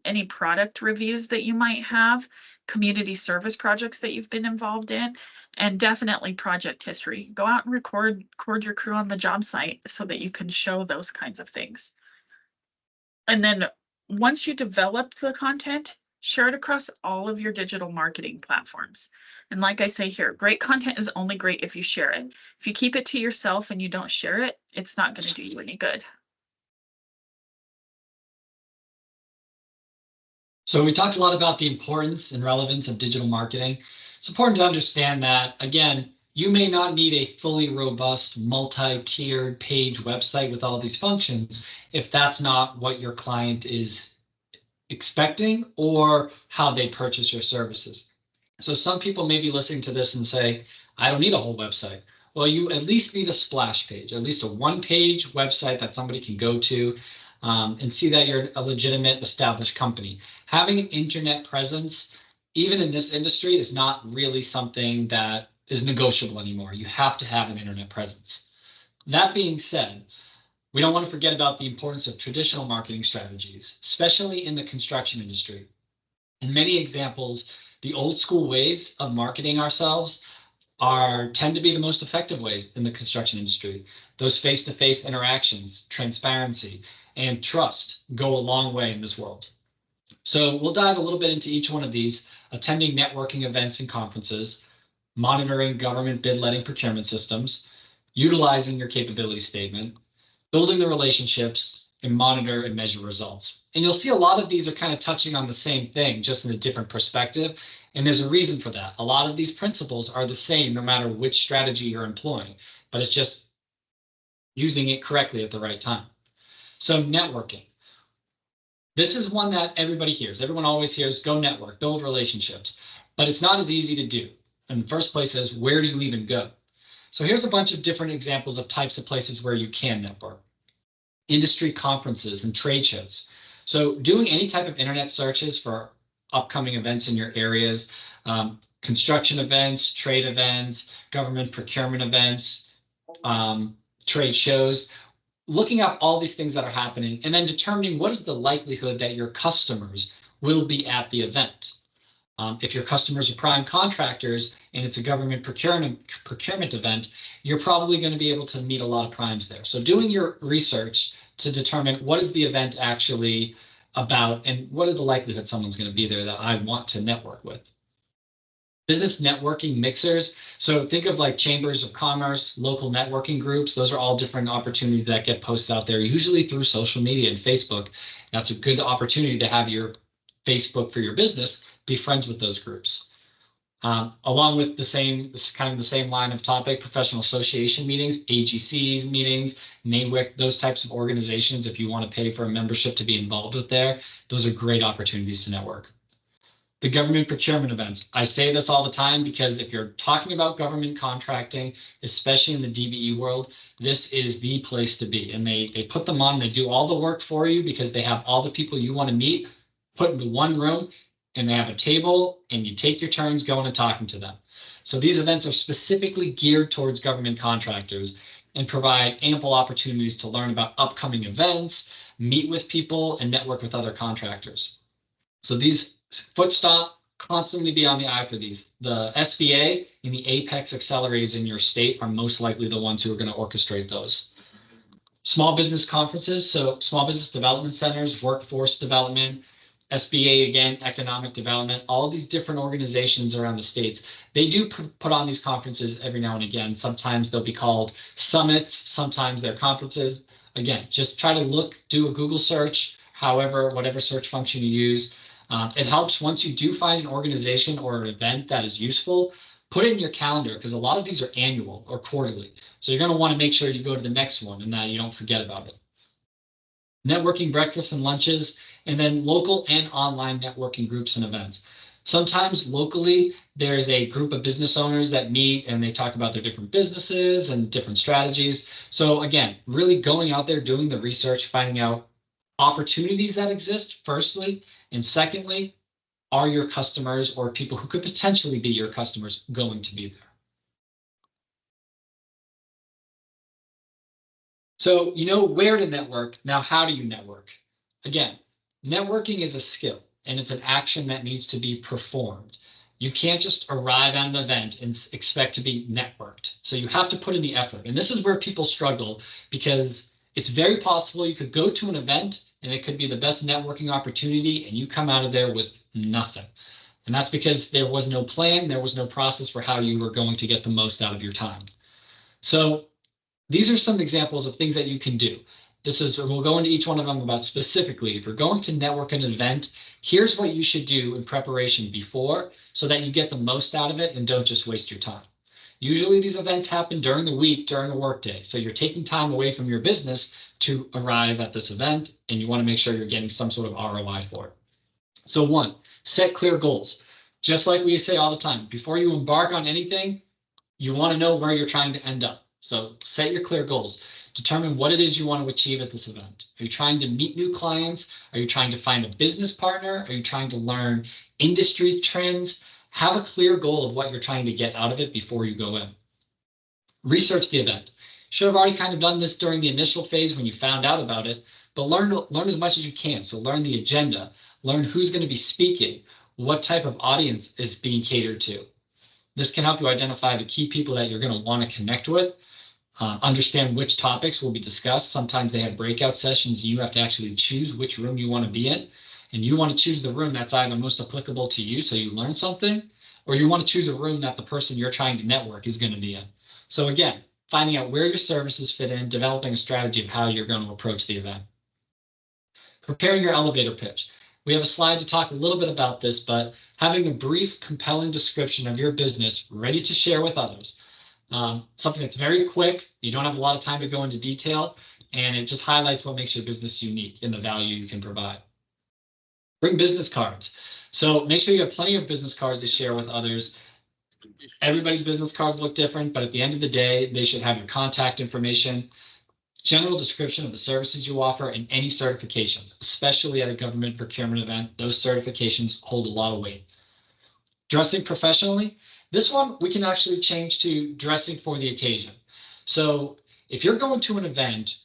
any product reviews that you might have, community service projects that you've been involved in, and definitely project history. Go out and record your crew on the job site so that you can show those kinds of things. And then once you develop the content, share it across all of your digital marketing platforms. And like I say here, great content is only great if you share it. If you keep it to yourself and you don't share it, it's not going to do you any good. So we talked a lot about the importance and relevance of digital marketing. It's important to understand that, again, you may not need a fully robust, multi-tiered page website with all these functions if that's not what your client is expecting or how they purchase your services. So some people may be listening to this and say, I don't need a whole website. Well, you at least need a splash page, at least a one-page website that somebody can go to and see that you're a legitimate established company. Having an internet presence, even in this industry, is not really something that is negotiable anymore. You have to have an internet presence. That being said, We don't want to forget about the importance of traditional marketing strategies, especially in the construction industry. In many examples, the old school ways of marketing ourselves tend to be the most effective ways in the construction industry. Those face-to-face interactions, transparency, and trust go a long way in this world. So we'll dive a little bit into each one of these: attending networking events and conferences, monitoring government bid letting procurement systems, utilizing your capability statement, building the relationships, and monitor and measure results. And you'll see a lot of these are kind of touching on the same thing, just in a different perspective. And there's a reason for that. A lot of these principles are the same no matter which strategy you're employing, but it's just using it correctly at the right time. So networking. This is one that everybody hears. Everyone always hears, go network, build relationships, but it's not as easy to do. And the first place is, where do you even go? So here's a bunch of different examples of types of places where you can network. Industry conferences and trade shows. So doing any type of internet searches for upcoming events in your areas, construction events, trade events, government procurement events, trade shows, looking up all these things that are happening, and then determining what is the likelihood that your customers will be at the event. If your customers are prime contractors and it's a government procurement event, you're probably going to be able to meet a lot of primes there. So doing your research to determine what is the event actually about and what are the likelihood someone's going to be there that I want to network with. Business networking mixers. So think of like chambers of commerce, local networking groups. Those are all different opportunities that get posted out there, usually through social media and Facebook. That's a good opportunity to have your Facebook for your business be friends with those groups. Along with the same line of topic, professional association meetings, AGCs meetings, NAWIC, those types of organizations, if you want to pay for a membership to be involved with there, those are great opportunities to network. The government procurement events. I say this all the time because if you're talking about government contracting, especially in the DBE world, this is the place to be. And they put them on, they do all the work for you because they have all the people you want to meet put into one room, and they have a table, and you take your turns going and talking to them. So these events are specifically geared towards government contractors and provide ample opportunities to learn about upcoming events, meet with people, and network with other contractors. So these constantly be on the eye for these. The SBA and the Apex accelerators in your state are most likely the ones who are going to orchestrate those. Small business conferences, so small business development centers, workforce development, SBA, again, economic development, all these different organizations around the states, they do put on these conferences every now and again. Sometimes they'll be called summits, sometimes they're conferences. Again, just try to do a Google search, whatever search function you use. It helps once you do find an organization or an event that is useful, put it in your calendar because a lot of these are annual or quarterly. So you're going to want to make sure you go to the next one and that you don't forget about it. Networking breakfasts and lunches, and then local and online networking groups and events. Sometimes locally, there's a group of business owners that meet and they talk about their different businesses and different strategies. So again, really going out there, doing the research, finding out opportunities that exist, firstly, and secondly, are your customers or people who could potentially be your customers going to be there? So you know where to network. Now, how do you network? Again, networking is a skill and it's an action that needs to be performed. You can't just arrive at an event and expect to be networked. So you have to put in the effort. And this is where people struggle because it's very possible you could go to an event and it could be the best networking opportunity and you come out of there with nothing. And that's because there was no plan, there was no process for how you were going to get the most out of your time. So these are some examples of things that you can do. We'll go into each one of them about specifically. If you're going to network an event, here's what you should do in preparation before so that you get the most out of it and don't just waste your time. Usually these events happen during the week, during a workday. So you're taking time away from your business to arrive at this event, and you want to make sure you're getting some sort of ROI for it. So 1, set clear goals. Just like we say all the time, before you embark on anything, you want to know where you're trying to end up. So set your clear goals. Determine what it is you want to achieve at this event. Are you trying to meet new clients? Are you trying to find a business partner? Are you trying to learn industry trends? Have a clear goal of what you're trying to get out of it before you go in. Research the event. Should have already kind of done this during the initial phase when you found out about it, but learn as much as you can. So learn the agenda, learn who's going to be speaking, what type of audience is being catered to. This can help you identify the key people that you're going to want to connect with, understand which topics will be discussed. Sometimes they have breakout sessions. You have to actually choose which room you want to be in. And you want to choose the room that's either most applicable to you so you learn something, or you want to choose a room that the person you're trying to network is going to be in. So again, finding out where your services fit in, developing a strategy of how you're going to approach the event. Preparing your elevator pitch. We have a slide to talk a little bit about this, but having a brief, compelling description of your business ready to share with others. Something that's very quick. You don't have a lot of time to go into detail, and it just highlights what makes your business unique and the value you can provide. Bring business cards. So make sure you have plenty of business cards to share with others. Everybody's business cards look different, but at the end of the day, they should have your contact information, general description of the services you offer, and any certifications, especially at a government procurement event. Those certifications hold a lot of weight. Dressing professionally. This one we can actually change to dressing for the occasion. So if you're going to an event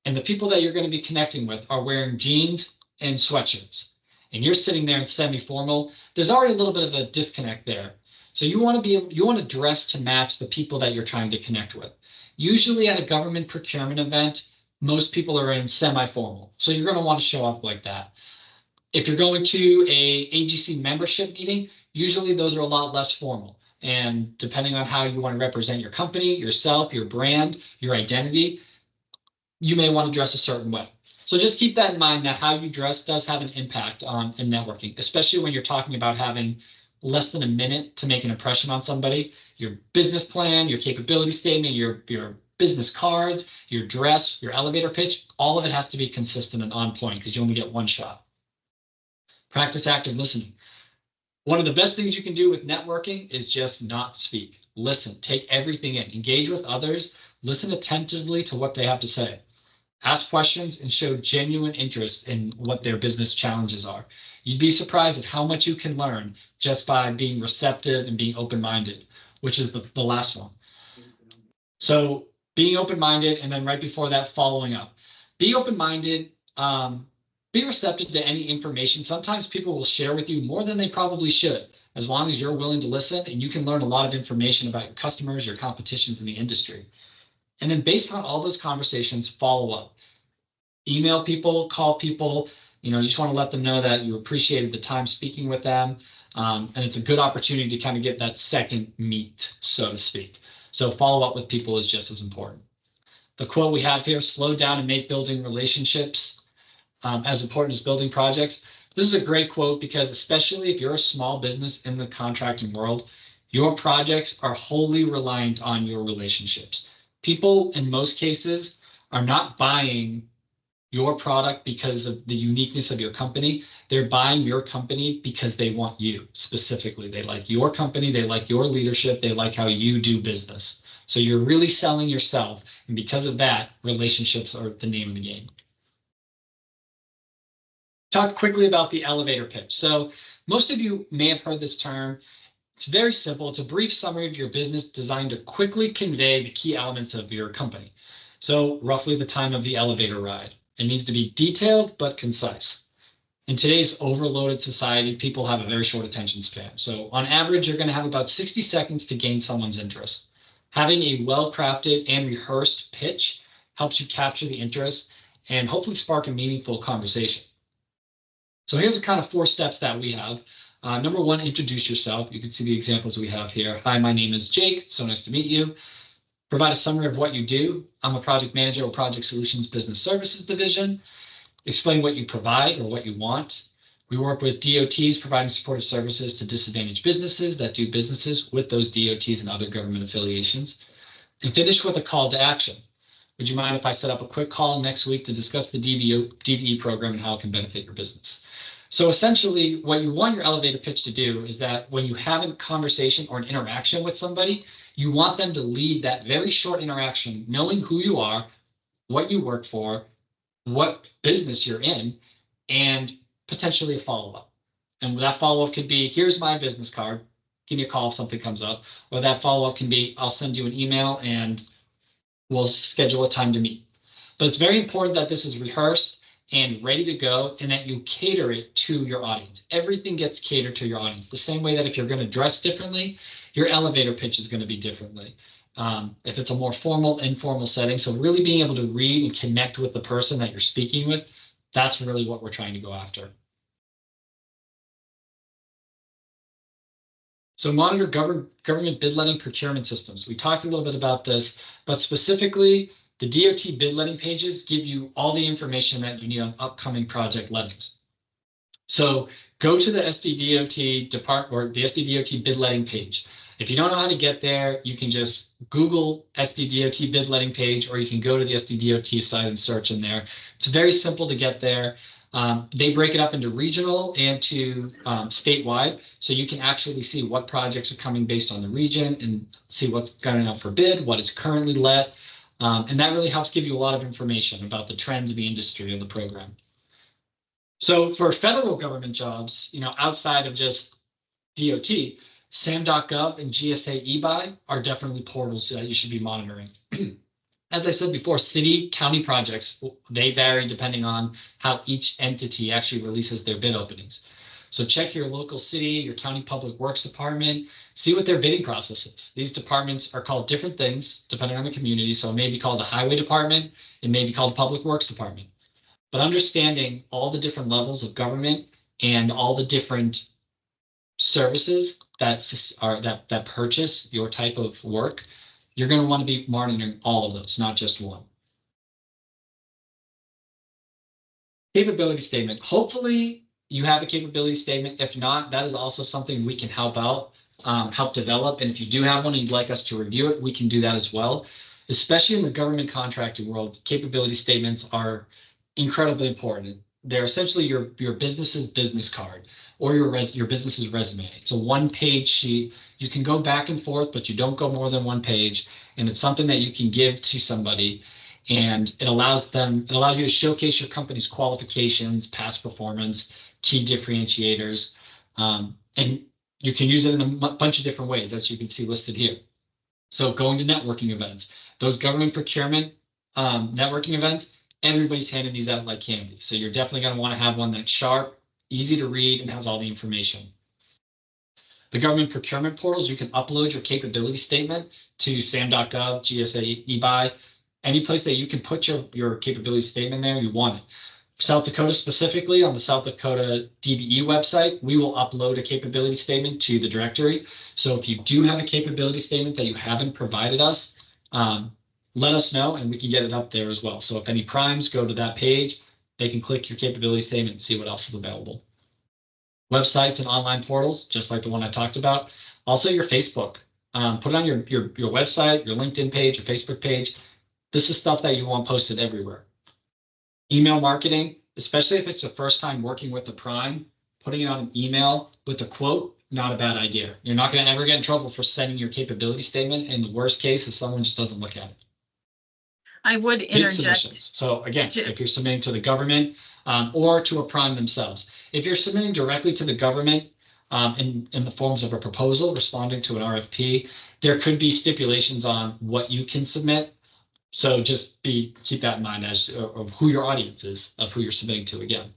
and the people that you're going to be connecting with are wearing jeans and sweatshirts, and you're sitting there in semi-formal, there's already a little bit of a disconnect there. So you want to dress to match the people that you're trying to connect with. Usually at a government procurement event, most people are in semi-formal. So you're going to want to show up like that. If you're going to a AGC membership meeting, usually those are a lot less formal. And depending on how you want to represent your company, yourself, your brand, your identity, you may want to dress a certain way. So just keep that in mind, that how you dress does have an impact on in networking, especially when you're talking about having less than a minute to make an impression on somebody. Your business plan, your capability statement, your business cards, your dress, your elevator pitch, all of it has to be consistent and on point because you only get one shot. Practice active listening. One of the best things you can do with networking is just not speak. Listen, take everything in, engage with others, listen attentively to what they have to say. Ask questions and show genuine interest in what their business challenges are. You'd be surprised at how much you can learn just by being receptive and being open-minded, which is the last one. So being open-minded, and then right before that, following up. Be open-minded, be receptive to any information. Sometimes people will share with you more than they probably should, as long as you're willing to listen, and you can learn a lot of information about your customers, your competitions in the industry. And then based on all those conversations, follow up. Email people, call people, you just want to let them know that you appreciated the time speaking with them. And it's a good opportunity to kind of get that second meet, so to speak. So follow up with people is just as important. The quote we have here, slow down and make building relationships as important as building projects. This is a great quote because especially if you're a small business in the contracting world, your projects are wholly reliant on your relationships. People in most cases are not buying your product because of the uniqueness of your company. They're buying your company because they want you specifically. They like your company, they like your leadership, they like how you do business. So you're really selling yourself. And because of that, relationships are the name of the game. Talk quickly about the elevator pitch. So most of you may have heard this term. It's very simple. It's a brief summary of your business designed to quickly convey the key elements of your company. So roughly the time of the elevator ride. It needs to be detailed but concise. In today's overloaded society, people have a very short attention span. So on average, you're going to have about 60 seconds to gain someone's interest. Having a well-crafted and rehearsed pitch helps you capture the interest and hopefully spark a meaningful conversation. So here's the kind of 4 steps that we have. Number 1, introduce yourself. You can see the examples we have here. Hi, my name is Jake. It's so nice to meet you. Provide a summary of what you do. I'm a project manager with Project Solutions Business Services Division. Explain what you provide or what you want. We work with DOTs providing supportive services to disadvantaged businesses that do businesses with those DOTs and other government affiliations. And finish with a call to action. Would you mind if I set up a quick call next week to discuss the DBE program and how it can benefit your business? So essentially, what you want your elevator pitch to do is that when you have a conversation or an interaction with somebody, you want them to leave that very short interaction knowing who you are, what you work for, what business you're in, and potentially a follow-up. And that follow-up could be, here's my business card, give me a call if something comes up. Or that follow-up can be, I'll send you an email and we'll schedule a time to meet. But it's very important that this is rehearsed and ready to go, and that you cater it to your audience. Everything gets catered to your audience. The same way that if you're going to dress differently, your elevator pitch is going to be differently. If it's a more formal, informal setting. So really being able to read and connect with the person that you're speaking with, that's really what we're trying to go after. So monitor government bid letting procurement systems. We talked a little bit about this, but specifically the DOT bid letting pages give you all the information that you need on upcoming project lettings. So go to the SDDOT department or the SDDOT bid letting page. If you don't know how to get there, you can just Google SDDOT bid letting page, or you can go to the SDDOT site and search in there. It's very simple to get there. They break it up into regional and to statewide, so you can actually see what projects are coming based on the region and see what's going out for bid, what is currently let, and that really helps give you a lot of information about the trends in the industry of the program. So for federal government jobs, outside of just DOT, SAM.gov and GSA eBuy are definitely portals that you should be monitoring. As I said before, city, county projects, they vary depending on how each entity actually releases their bid openings. So check your local city, your county public works department, see what their bidding process is. These departments are called different things depending on the community. So it may be called the highway department, it may be called public works department. But understanding all the different levels of government and all the different services that purchase your type of work, you're going to want to be monitoring all of those, not just one. Capability statement. Hopefully you have a capability statement. If not, that is also something we can help out, help develop. And if you do have one and you'd like us to review it, we can do that as well. Especially in the government contracting world, capability statements are incredibly important. They're essentially your business's business card or your business's resume. It's a one-page sheet. You can go back and forth, but you don't go more than one page. And it's something that you can give to somebody, and it allows you to showcase your company's qualifications, past performance, key differentiators, and you can use it in a bunch of different ways, as you can see listed here. So going to networking events, those government procurement networking events, everybody's handing these out like candy. So you're definitely going to want to have one that's sharp, easy to read, and has all the information. The government procurement portals, you can upload your capability statement to SAM.gov, GSA, eBuy, any place that you can put your capability statement there, you want it. South Dakota specifically, on the South Dakota DBE website, we will upload a capability statement to the directory. So if you do have a capability statement that you haven't provided us, let us know and we can get it up there as well. So if any primes go to that page, they can click your capability statement and see what else is available. Websites and online portals, just like the one I talked about. Also your Facebook. Put it on your website, your LinkedIn page, your Facebook page. This is stuff that you want posted everywhere. Email marketing, especially if it's the first time working with the prime, putting it on an email with a quote, not a bad idea. You're not going to ever get in trouble for sending your capability statement. And the worst case is someone just doesn't look at it. I would interject. So again, if you're submitting to the government or to a prime themselves, if you're submitting directly to the government in the forms of a proposal, responding to an RFP, there could be stipulations on what you can submit. So just keep that in mind of who your audience is, of who you're submitting to again.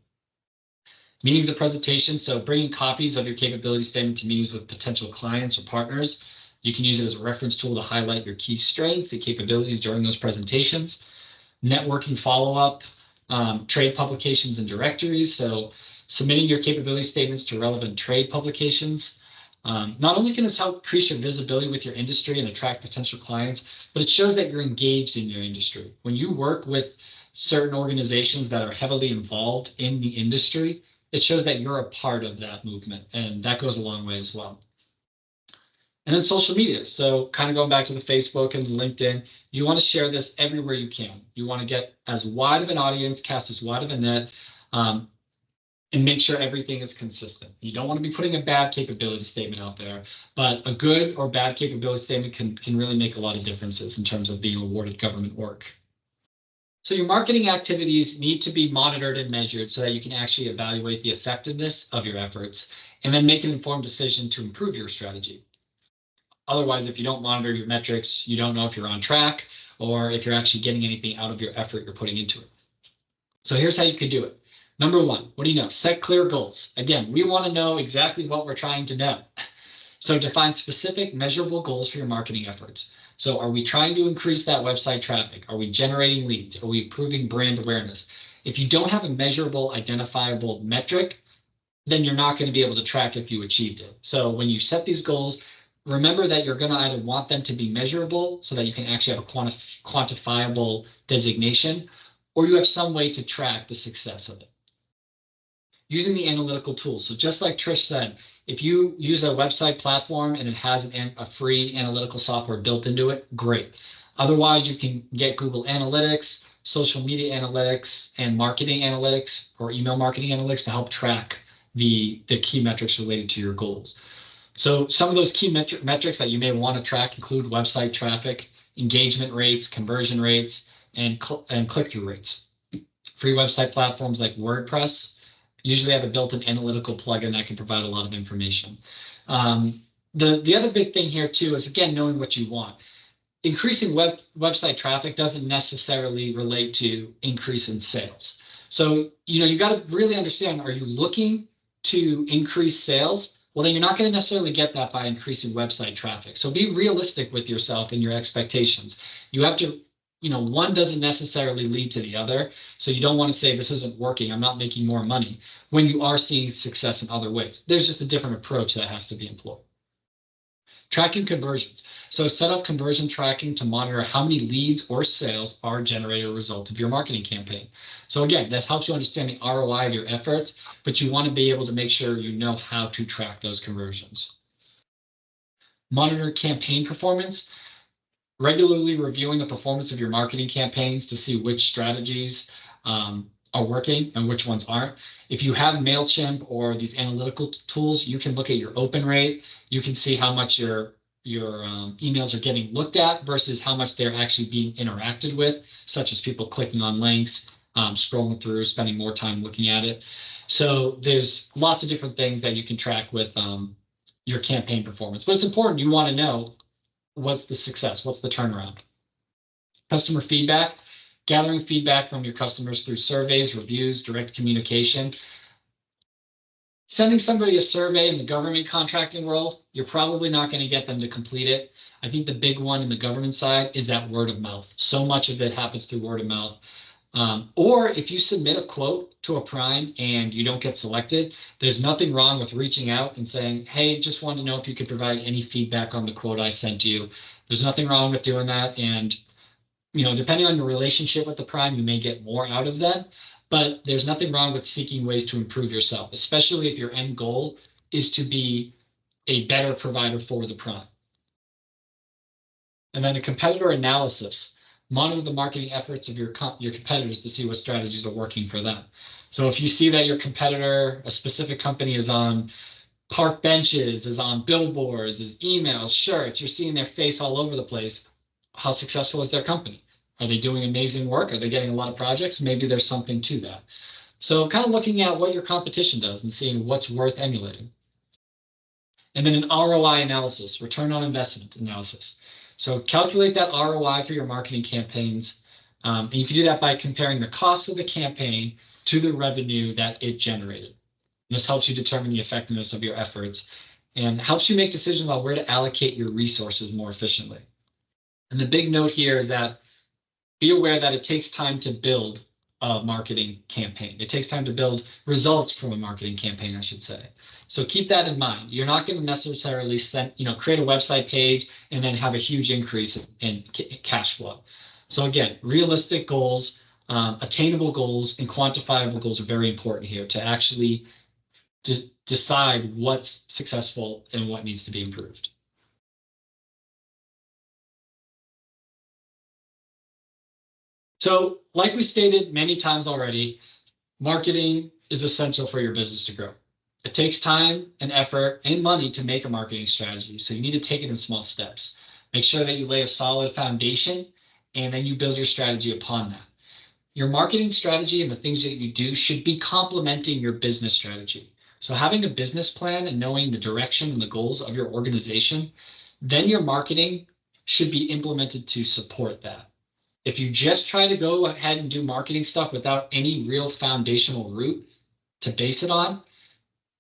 Meetings and presentations. So bringing copies of your capability statement to meetings with potential clients or partners. You can use it as a reference tool to highlight your key strengths and capabilities during those presentations. Networking follow-up, trade publications and directories. So submitting your capability statements to relevant trade publications. Not only can this help increase your visibility with your industry and attract potential clients, but it shows that you're engaged in your industry. When you work with certain organizations that are heavily involved in the industry, it shows that you're a part of that movement, and that goes a long way as well. And then social media. So kind of going back to the Facebook and the LinkedIn, you want to share this everywhere you can. You want to get as wide of an audience, cast as wide of a net, and make sure everything is consistent. You don't want to be putting a bad capability statement out there, but a good or bad capability statement can really make a lot of differences in terms of being awarded government work. So your marketing activities need to be monitored and measured so that you can actually evaluate the effectiveness of your efforts and then make an informed decision to improve your strategy. Otherwise, if you don't monitor your metrics, you don't know if you're on track or if you're actually getting anything out of your effort you're putting into it. So here's how you could do it. Number one, what do you know? Set clear goals. Again, we want to know exactly what we're trying to know. So define specific measurable goals for your marketing efforts. So are we trying to increase that website traffic? Are we generating leads? Are we improving brand awareness? If you don't have a measurable, identifiable metric, then you're not going to be able to track if you achieved it. So when you set these goals, remember that you're going to either want them to be measurable so that you can actually have a quantifiable designation, or you have some way to track the success of it. Using the analytical tools. So just like Trish said, if you use a website platform and it has a free analytical software built into it, great. Otherwise, you can get Google Analytics, social media analytics, and marketing analytics or email marketing analytics to help track the key metrics related to your goals. So some of those key metrics that you may want to track include website traffic, engagement rates, conversion rates, and click-through rates. Free website platforms like WordPress usually have a built-in analytical plugin that can provide a lot of information. The other big thing here too is, again, knowing what you want. Increasing website traffic doesn't necessarily relate to increase in sales. So, you got to really understand, are you looking to increase sales? Well, then you're not going to necessarily get that by increasing website traffic. So be realistic with yourself and your expectations. You have to, one doesn't necessarily lead to the other. So you don't want to say this isn't working, I'm not making more money, when you are seeing success in other ways. There's just a different approach that has to be employed. Tracking conversions. So set up conversion tracking to monitor how many leads or sales are generated as a result of your marketing campaign. So again, that helps you understand the ROI of your efforts, but you want to be able to make sure you know how to track those conversions. Monitor campaign performance. Regularly reviewing the performance of your marketing campaigns to see which strategies are working and which ones aren't. If you have MailChimp or these analytical tools, you can look at your open rate. You can see how much your emails are getting looked at versus how much they're actually being interacted with, such as people clicking on links, scrolling through, spending more time looking at it. So there's lots of different things that you can track with your campaign performance. But it's important, you want to know what's the success, what's the turnaround. Customer feedback. Gathering feedback from your customers through surveys, reviews, direct communication. Sending somebody a survey in the government contracting world, you're probably not going to get them to complete it. I think the big one in the government side is that word of mouth. So much of it happens through word of mouth. Or if you submit a quote to a prime and you don't get selected, there's nothing wrong with reaching out and saying, hey, just wanted to know if you could provide any feedback on the quote I sent you. There's nothing wrong with doing that. And depending on your relationship with the prime, you may get more out of them, but there's nothing wrong with seeking ways to improve yourself, especially if your end goal is to be a better provider for the prime. And then a competitor analysis. Monitor the marketing efforts of your competitors to see what strategies are working for them. So if you see that your competitor, a specific company, is on park benches, is on billboards, is emails, shirts, you're seeing their face all over the place, how successful is their company? Are they doing amazing work? Are they getting a lot of projects? Maybe there's something to that. So kind of looking at what your competition does and seeing what's worth emulating. And then an ROI analysis, return on investment analysis. So calculate that ROI for your marketing campaigns. And you can do that by comparing the cost of the campaign to the revenue that it generated. This helps you determine the effectiveness of your efforts and helps you make decisions on where to allocate your resources more efficiently. And the big note here is that be aware that it takes time to build a marketing campaign. It takes time to build results from a marketing campaign, I should say. So keep that in mind. You're not going to necessarily create a website page and then have a huge increase in cash flow. So again, realistic goals, attainable goals, and quantifiable goals are very important here to actually decide what's successful and what needs to be improved. So like we stated many times already, marketing is essential for your business to grow. It takes time and effort and money to make a marketing strategy. So you need to take it in small steps. Make sure that you lay a solid foundation and then you build your strategy upon that. Your marketing strategy and the things that you do should be complementing your business strategy. So having a business plan and knowing the direction and the goals of your organization then your marketing should be implemented to support that. If you just try to go ahead and do marketing stuff without any real foundational root to base it on,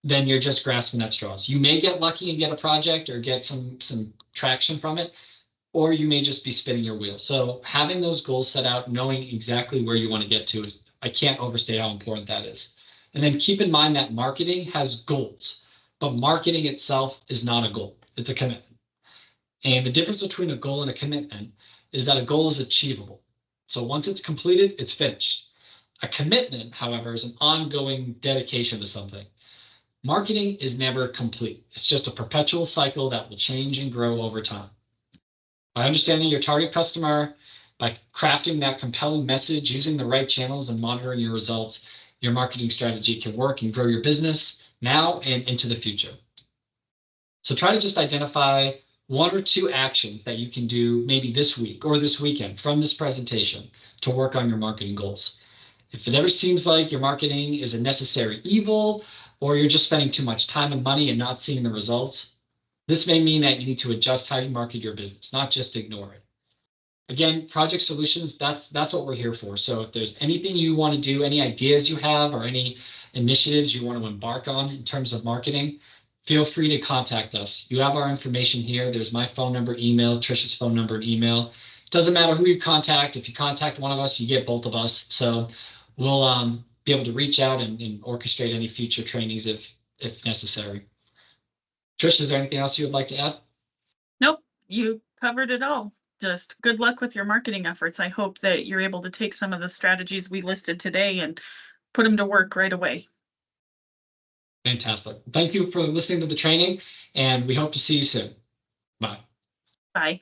then you're just grasping at straws. You may get lucky and get a project or get some traction from it, or you may just be spinning your wheels. So having those goals set out, knowing exactly where you want to get to is, I can't overstate how important that is. And then keep in mind that marketing has goals, but marketing itself is not a goal. It's a commitment. And the difference between a goal and a commitment is that a goal is achievable. So once it's completed, it's finished. A commitment, however, is an ongoing dedication to something. Marketing is never complete. It's just a perpetual cycle that will change and grow over time. By understanding your target customer, by crafting that compelling message, using the right channels and monitoring your results, your marketing strategy can work and grow your business now and into the future. So try to just identify 1 or 2 actions that you can do maybe this week or this weekend from this presentation to work on your marketing goals. If it ever seems like your marketing is a necessary evil, or you're just spending too much time and money and not seeing the results, this may mean that you need to adjust how you market your business, not just ignore it. Again, Project Solutions, that's what we're here for. So if there's anything you want to do, any ideas you have, or any initiatives you want to embark on in terms of marketing, feel free to contact us. You have our information here. There's my phone number, email, Trisha's phone number, and email. It doesn't matter who you contact. If you contact one of us, you get both of us. So we'll be able to reach out and orchestrate any future trainings if necessary. Trish, is there anything else you would like to add? Nope, you covered it all. Just good luck with your marketing efforts. I hope that you're able to take some of the strategies we listed today and put them to work right away. Fantastic. Thank you for listening to the training, and we hope to see you soon. Bye. Bye.